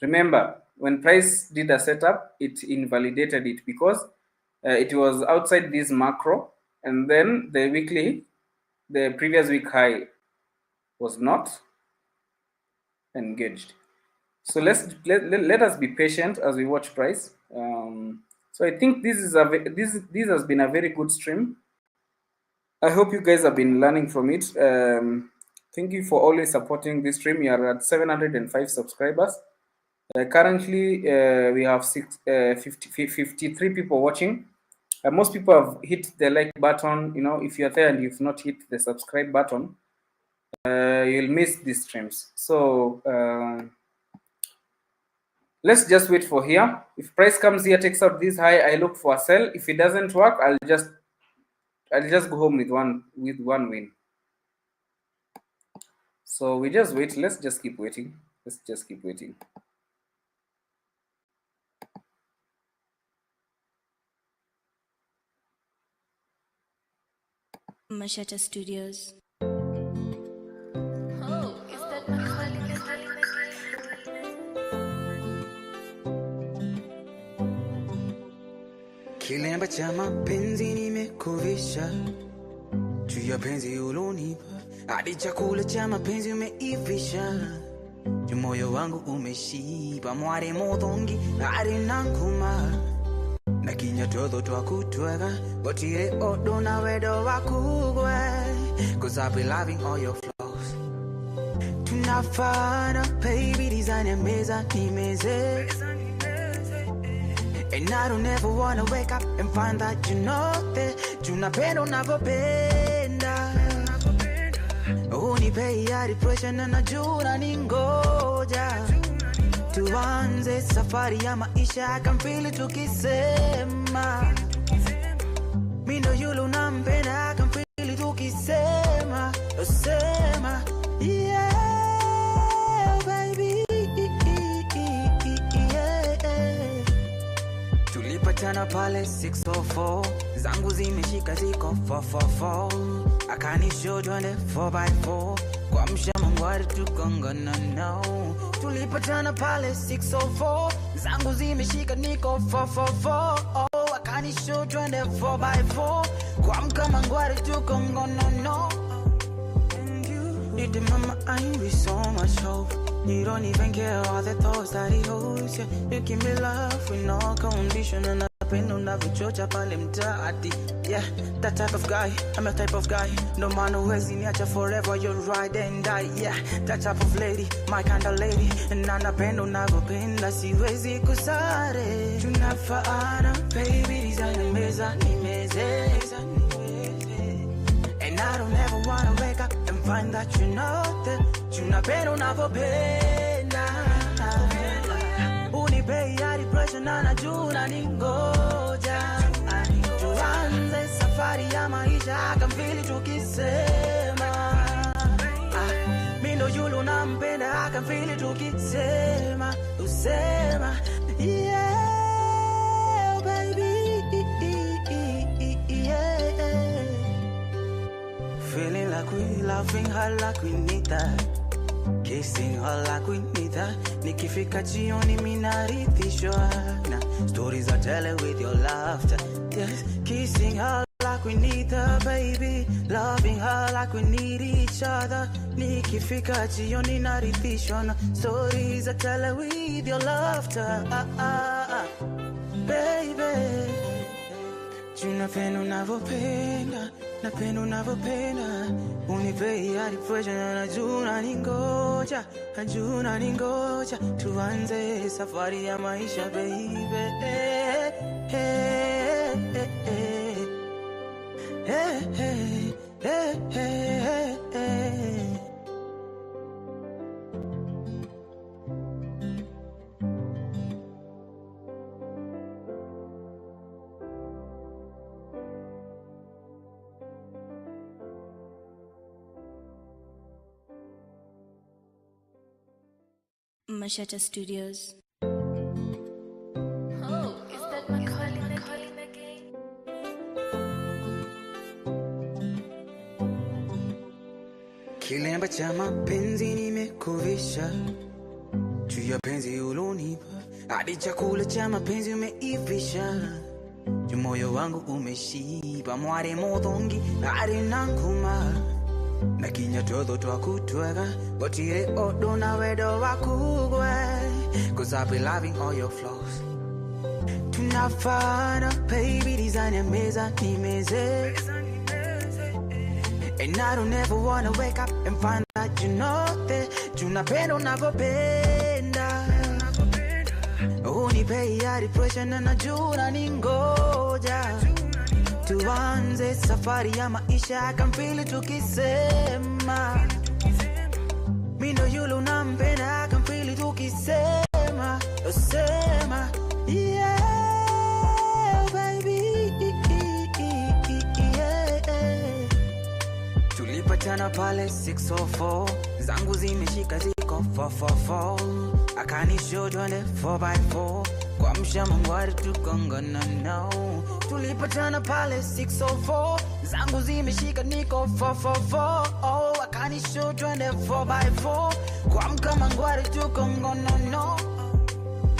Remember, when price did a setup, it invalidated it because it was outside this macro, and then the previous week high was not engaged. So let us be patient as we watch price. So I think this has been a very good stream. I hope you guys have been learning from it. Thank you for always supporting this stream. We are at 705 subscribers. Currently, we have 53 people watching. Most people have hit the like button. You know, if you're there and you've not hit the subscribe button, you'll miss these streams. So let's just wait for here. If price comes here, takes out this high, I look for a sell. If it doesn't work, I'll just go home with one win. So we just wait. Let's just keep waiting. Let's just keep waiting. Mashata Studios. Oh, is that Macaulay? Kilemba cha mapenzi nimekuvisha, juu ya penzi ulonipa, hadi chakula cha mapenzi umeivisha, juu moyo wangu umeshiba, mwari modongi hadi nankuma, na kinya todo twakutwega, gotire odo na wedo wakugwe, cause I've been loving all your flaws. Tunafana baby, design meza nimeze, and I don't ever wanna wake up and find that you know that tunapenda unavyopenda. Unipei hadi pressure na najua ningoja, tuanze safari ya maisha, I can feel it tukisema, mimi ndo yule unampenda, I can feel it tukisema, sema yeah baby. Tulipatana pale 604, zangu zimeshika ziko 444, akanishow twende 4x4, kwa mshamangwari tukongana no. Tulipatana pale 604, zangu zimeshika niko 444, akanishow twende 4x4, kwa mkamangwari tukongana no. And you did mama, I with so much hope. You don't even care all the thoughts that he holds. Yeah, you give me love with no condition, and I depend on that chocha pale mtaati. Yeah, that type of guy, I'm a type of guy. No man who has in nature forever, you'll ride and die. Yeah, that type of lady, my kind of lady. And I depend on that penda siwezi kusare. Tunafaana, baby, design meza nimeze. And I don't ever wanna wake up and find that you know that tunapenda unavyopenda. Unipei hadi pressure na najua ningoja, tuanze safari ya maisha, I can feel it tukisema, mimi ndo yule unampenda, I can feel it tukisema, usema yeah baby, yeah. Feeling like we loving her like we need that, kissing her like we need that. Nikifika jioni minarithishwa na stories I tell her with your laughter. Yes, kissing her like we need her baby, loving her like we need each other. Nikifika jioni narithishwa na stories I tell her with your laughter. Baby, tunapenda unavyopenda, napenda unavyopenda, unipei hadi pressure na najua ningoja, tuanze safari ya maisha baby. Mashata Studios. Oh, is that Macaulay again? Kilemba cha mapenzi nimekuvisha, juu ya penzi ulonipa, hadi chakula cha mapenzi umeivisha, juu moyo wangu umeshiba, mware modongi hadi nankuma, na kinya todo twakutwega, gotire odo na wedo wakugwe, cause I've been loving all your flaws. Tunafana baby, design ya meza nimeze, and I don't ever wanna wake up and find out you know that tunapenda unavyopenda, unipei hadi pressure na najua ningoja, tuanze safari ya maisha, I can feel it tukisema, mi ndo yule unampenda, I can feel it tukisema, sema, yeah baby, yeah. Tulipatana pale 604, zangu zimeshika ziko 444, akanishow twende 4x4, kwa mshamangwari tukongana nao. Tulipatana pale 604, zangu zimeshika niko 444, oh, akanishow twende 4x4, kwa mkamangwari tukongana nao.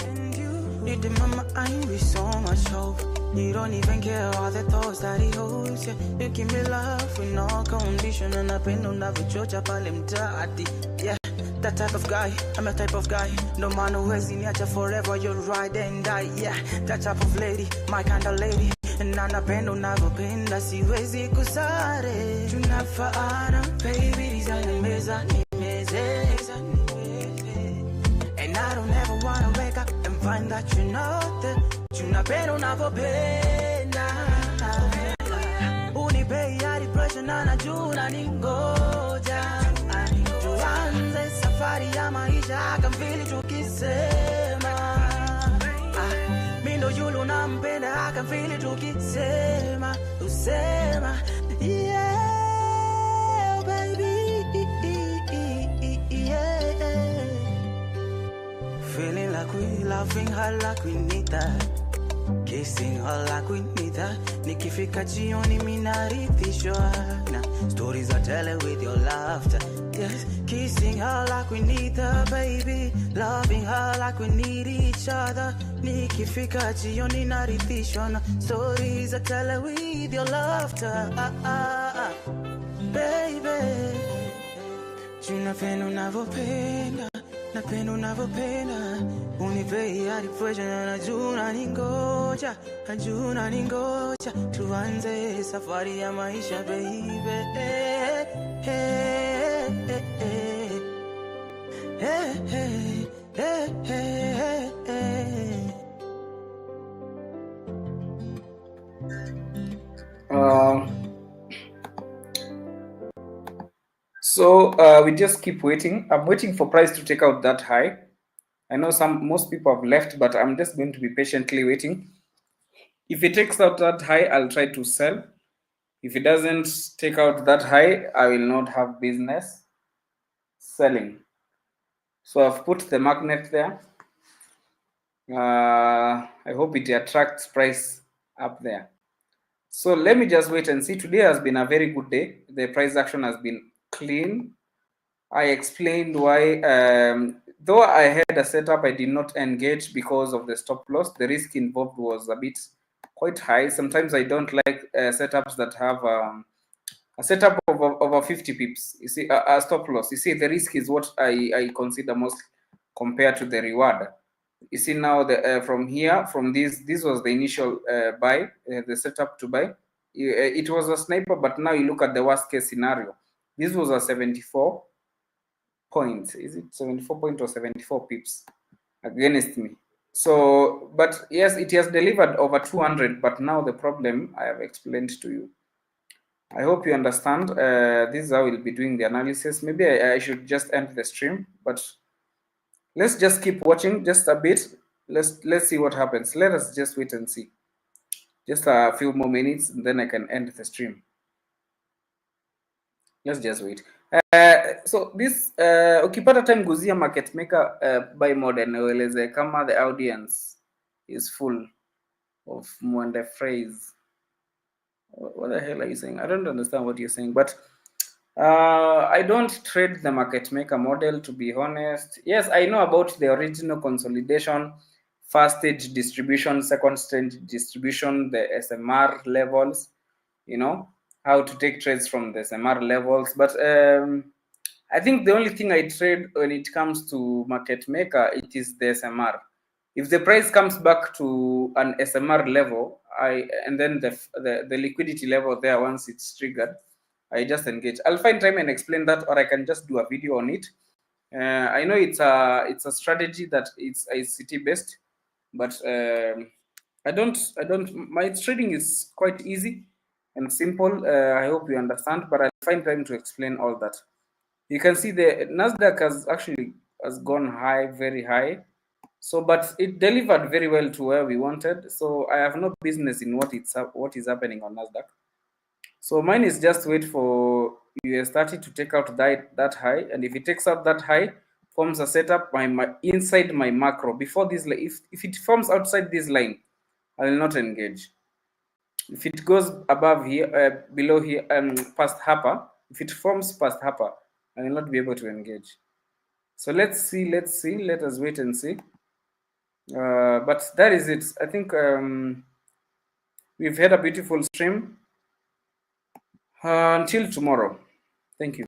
And you need the mama, I with so much hope. You don't even care all the thoughts that he holds. Yeah. You give me love with no condition, and I pay no navichocha pale mtaati. Yeah, that type of guy, I'm a type of guy. No man who has in nature forever, you'll ride and die. Yeah, that type of lady, my kind of lady. Na napenda unavyopenda, siwezi kusare. Tunafaana baby, design meza nimeze. And I don't ever wanna wake up and find that you know that tunapenda unavyopenda, unipei hadi pressure na najua ningoja, tuanze safari ya maisha, I can feel it tukisema, mi ndo yule unampenda, I can feel it tukisema, usema, yeah baby, yeah. Feeling like we loving her like we need that, kissing her like we need that. Nikifika jioni minaridhishwa na stories I tell her with your laughter. Yes, kissing her like we need her baby, loving her like we need each other. Nikifika jioni naridhishwa na stories I tell her with your laughter. Baby, tunapenda unavyopenda, napenda unavyopenda, unipei hadi pressure na najua ningoja, tuanze safari ya maisha baby. So we just keep waiting. I'm waiting for price to take out that high. I know most people have left, but I'm just going to be patiently waiting. If it takes out that high, I'll try to sell. If it doesn't take out that high, I will not have business selling. So I've put the magnet there. I hope it attracts price up there. So let me just wait and see. Today has been a very good day. The price action has been clean. I explained why, though I had a setup, I did not engage because of the stop loss. The risk involved was a bit quite high. Sometimes I don't like setups that have a setup of over 50 pips. You see, a stop loss. You see, the risk is what I consider most compared to the reward. You see now, from here, from this was the initial buy, the setup to buy. It was a sniper, but now you look at the worst case scenario. This was a 74 points. Is it 74 point or 74 pips against me? So, but yes, it has delivered over 200. But now the problem I have explained to you. I hope you understand. This is how we'll be doing the analysis. Maybe I should just end the stream, but let's just keep watching just a bit. Let's see what happens. Let us just wait and see. Just a few more minutes, and then I can end the stream. Let's just wait. So this ukipata time guzia market maker buy mode naueleze kama the audience is full of Mwende phrase. What the hell are you saying? I don't understand what you're saying, but I don't trade the market maker model, to be honest. Yes, I know about the original consolidation, first stage distribution, second stage distribution, the SMR levels, you know, how to take trades from the SMR levels. But I think the only thing I trade when it comes to market maker, it is the SMR. If the price comes back to an SMR level, and then the liquidity level there, once it's triggered, I just engage. I'll find time and explain that, or I can just do a video on it. I know it's a strategy that it's ICT based, but I don't. My trading is quite easy and simple. I hope you understand, but I'll find time to explain all that. You can see the Nasdaq has gone high, very high. So, but it delivered very well to where we wanted. So I have no business in what is happening on Nasdaq. So mine is just wait for US30 to take out that high, and if it takes out that high, forms a setup inside my macro. Before this, if it forms outside this line, I will not engage. If it goes above here, below here, past upper, if it forms past upper, I will not be able to engage. So let's see. Let us wait and see. But that is it. I think we've had a beautiful stream. Until tomorrow. Thank you.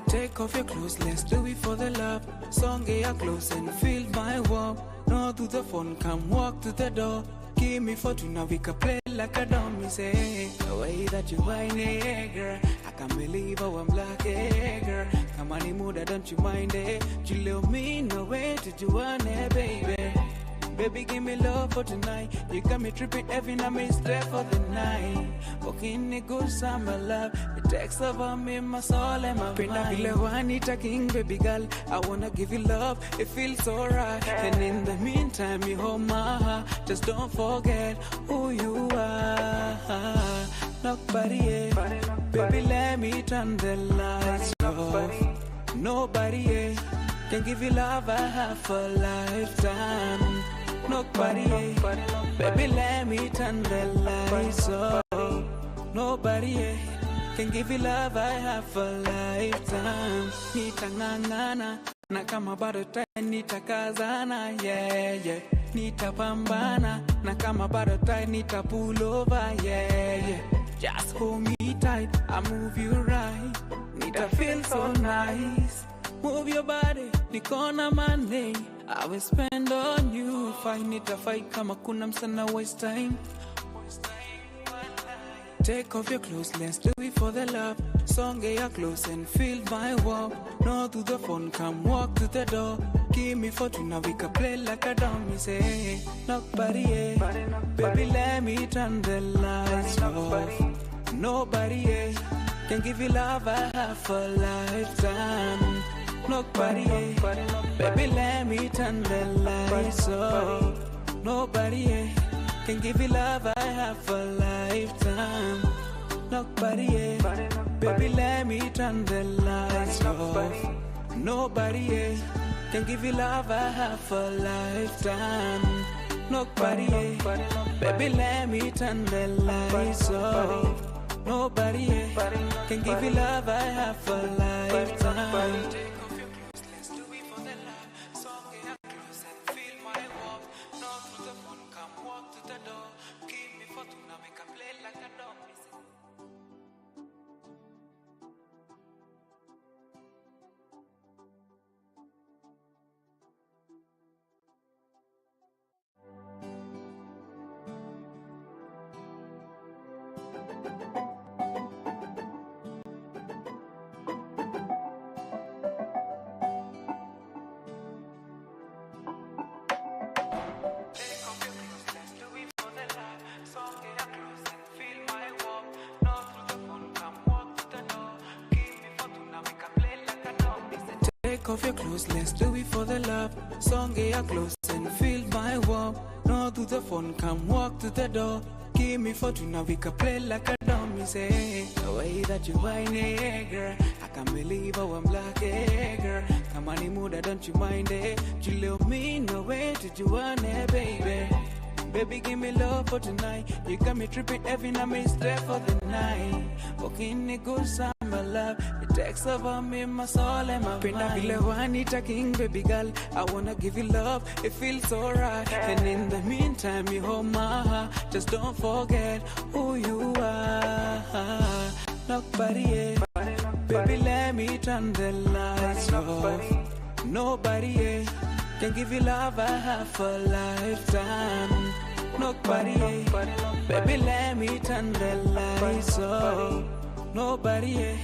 Take off your clothes, let's do it for the love. Song get your clothes and feel my warmth. No to the phone, come walk to the door. Give me fortune, we can play like a dummy. Say the way that you whine it, girl. I can't believe how I'm black, girl. Come on, mood, don't you mind it? You love me, no way to do it, baby. Baby, give me love for tonight. You got me tripping every night, me stay for the night. Walking a good summer love. It takes over me, my soul and my mind. Pinna Juanita King, baby girl. I wanna give you love, it feels so right. And in the meantime, you hold my heart. Just don't forget who you are. Nobody, yeah. Baby, let me turn the lights off. Nobody, can give you love I have for lifetime. Nobody, baby, let me turn the lights off. Nobody can give you love I have for lifetime. Nitangangana na kama bado time nitakazana, yeah. Nitapambana na kama bado time nitapull over, yeah. Just hold me tight, I move you right. Nita feel so nice. Move your body, nikona money I will spend on you. Find it a fight, kama kuna msana waste time. Take off your clothes, let's do it for the love. Song get your clothes and feel my warmth. No to the phone, come walk to the door. Give me fortune, we can play like a dummy. Say, nobody, baby, let me turn the lights off. Nobody, can give you love I have for lifetime. Nobody, baby, let me turn the lights off. Nobody, can give you love I have for lifetime. Nobody, baby, let me turn the lights off. Nobody, can give you love I have for lifetime. Nobody, baby, let me turn the lights off. Nobody can give you love I have for lifetime. Take off your clothes, let's do it for the love. Song get close and feel my warmth. Not through the phone, come walk to the door. Give me fortuna, make a play like a dog. Take off your clothes, let's do it for the love. Song get close and feel my warmth. Not to the phone, come walk to the door. Give me fortuna, we can play like a dummy. Say the way that you whine it, girl. I can't believe how I'm black, girl. Come on, mood, don't you mind it? You love me, no way did you want it, baby. Baby, give me love for tonight. You got me tripping every night, me stay for the night. Walking a good summer love. It takes over me, my soul and my mind. I feel like I need a king, baby girl. I wanna give you love, it feels so right. And in the meantime, you hold my heart. Just don't forget who you are. Nobody, baby, let me turn the lights off. Nobody can give you love I have for a lifetime. Nobody, baby, let me turn the lights off. Nobody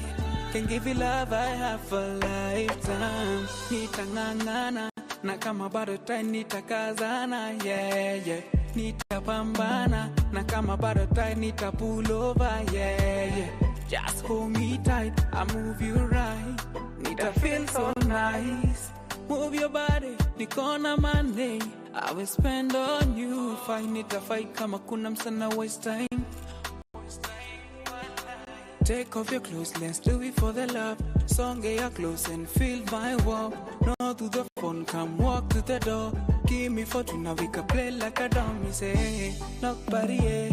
can give you love I have for a lifetime. Nitangangana na kama bado tai nitakazana, yeah, yeah. Nitapambana na kama bado tai nitapull over, yeah, yeah. Just hold me tight, I move you right. Nita feel so nice. Move your body, nikona money I will spend on you. Find it a fight kama kuna msana waste time. Take off your clothes, let's do it for the love. Song get close and feel my warmth. No to the phone, come walk to the door. Give me fortuna, we can play like a dummy. Say nobody,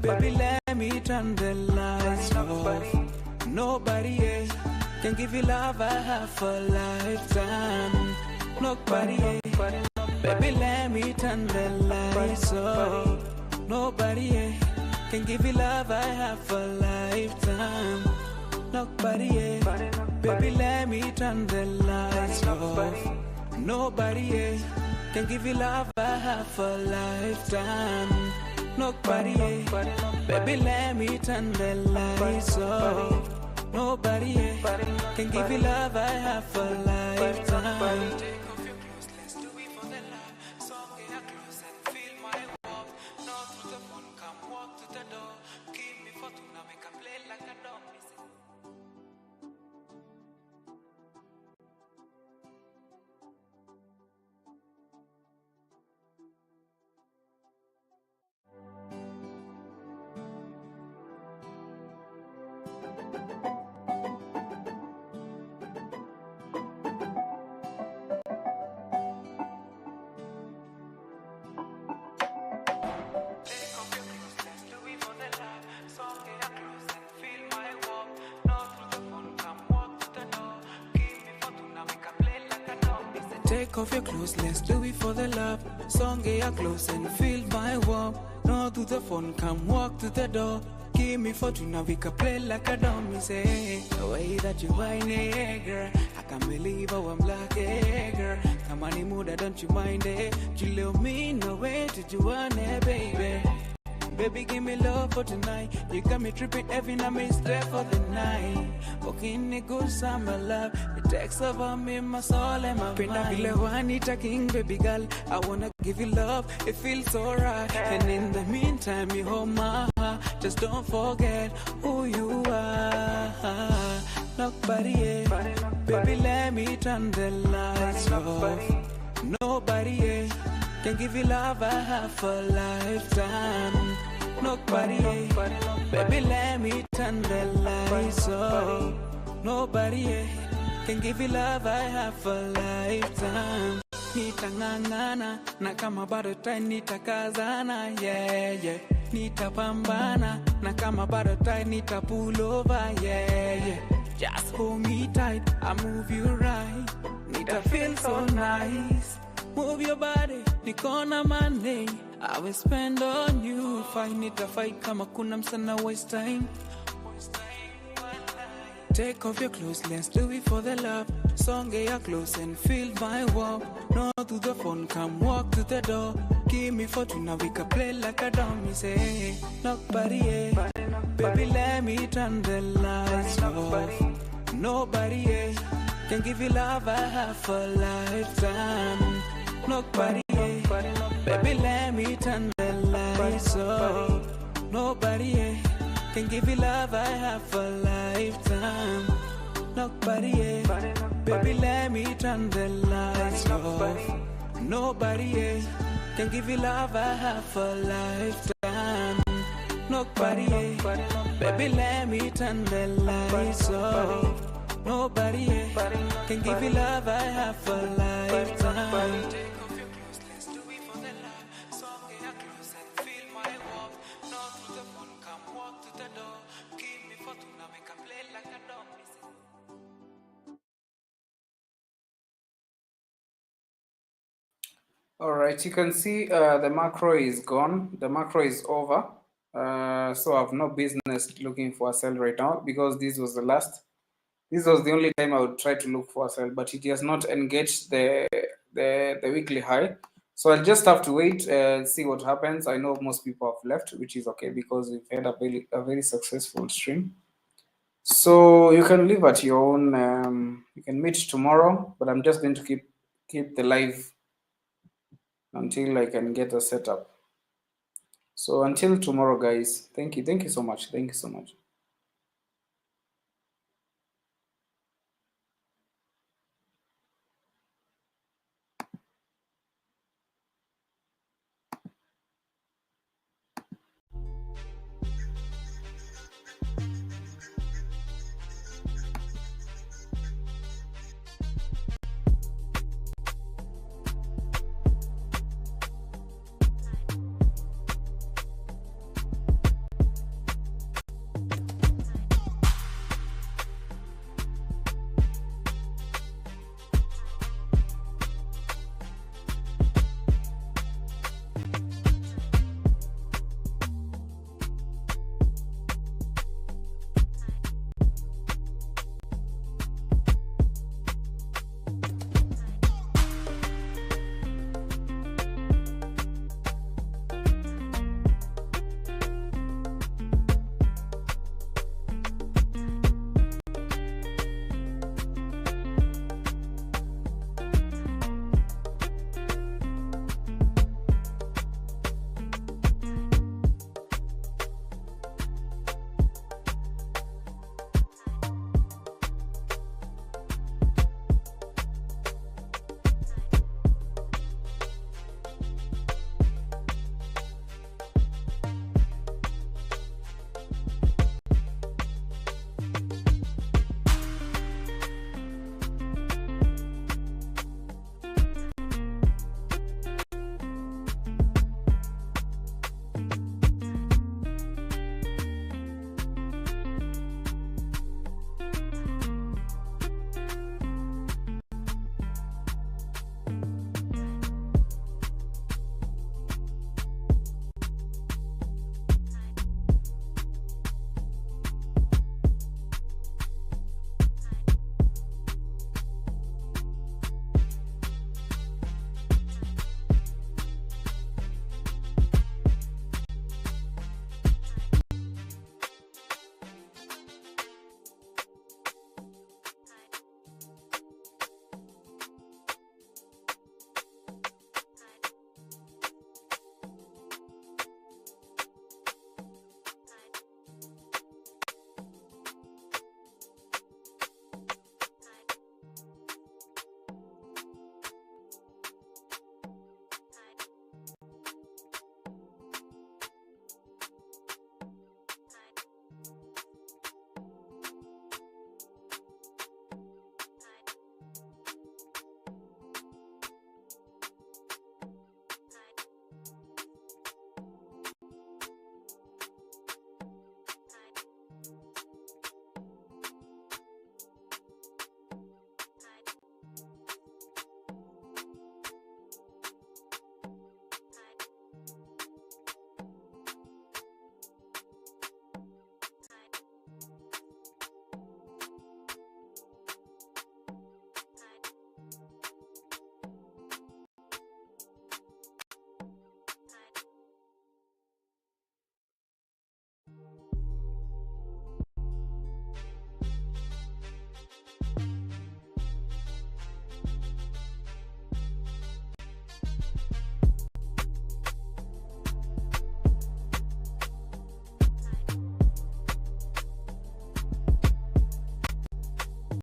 baby, let me turn the lights off. Nobody can give you love I have for a lifetime. Nobody, baby, let me turn the lights off. Nobody can give you love I have for a lifetime. Nobody, baby, let me turn the lights off. Nobody can give you love I have for a lifetime. Nobody, baby, let me turn the lights off. Nobody can give you love I have for a lifetime. Take off your clothes, let's do it for the love. Song get close and feel my warmth. Not through the phone, come walk to the door. Give me fortuna, make a play like a dog. Take off your clothes, let's do it for the love. Song get close and feel my warmth. No to the phone, come walk to the door. Give me fortuna, we can play like a dummy. Say the way that you whine it, girl. I can't believe how I'm black, girl. Come on, mood, don't you mind it? You love me, no way did you want it, baby. Baby, give me love for tonight. You got me tripping every night, me stay for the night. Walking a good summer love. It takes over me, my soul and my mind. I feel like I need a king, baby girl. I wanna give you love, it feels so right. And in the meantime, you hold my heart. Just don't forget who you are. Nobody, baby, let me turn the lights off. Nobody can give you love I have for a lifetime. Nobody, baby, let me turn the lights off. Nobody can give you love I have for a lifetime. nitang'ang'ana, na kama bado time nitakazana, yeah, yeah. Nitapambana, na kama bado time nitapull over, yeah, yeah. Just hold me tight, I move you right, nita feel so nice. Move your body, nikona money, I will spend on you. Fight, nita fight kama kuna msana waste time. Take off your clothes, let's do it for the love. Song your clothes and feel my warmth. No to the phone, come walk to the door. Give me fortune, we can play like a dummy. Say, knock body, baby, let me turn the lights off. Nobody can give you love I have for lifetime. Knock body, baby, let me turn the lights off. Nobody can give you love I have for lifetime. Nobody, baby, let me turn the lights off. Nobody, can give you love I have for lifetime. Nobody, baby, let me turn the lights off. Nobody, can give you love I have for lifetime. All right, you can see the macro is gone. The macro is over. So I have no business looking for a sell right now because this was the last. This was the only time I would try to look for a sell, but it has not engaged the weekly high. So I'll just have to wait and see what happens. I know most people have left, which is okay because we've had a very successful stream. So you can leave at your own. You can meet tomorrow, but I'm just going to keep the live until I can get a setup. So until tomorrow, guys. Thank you so much.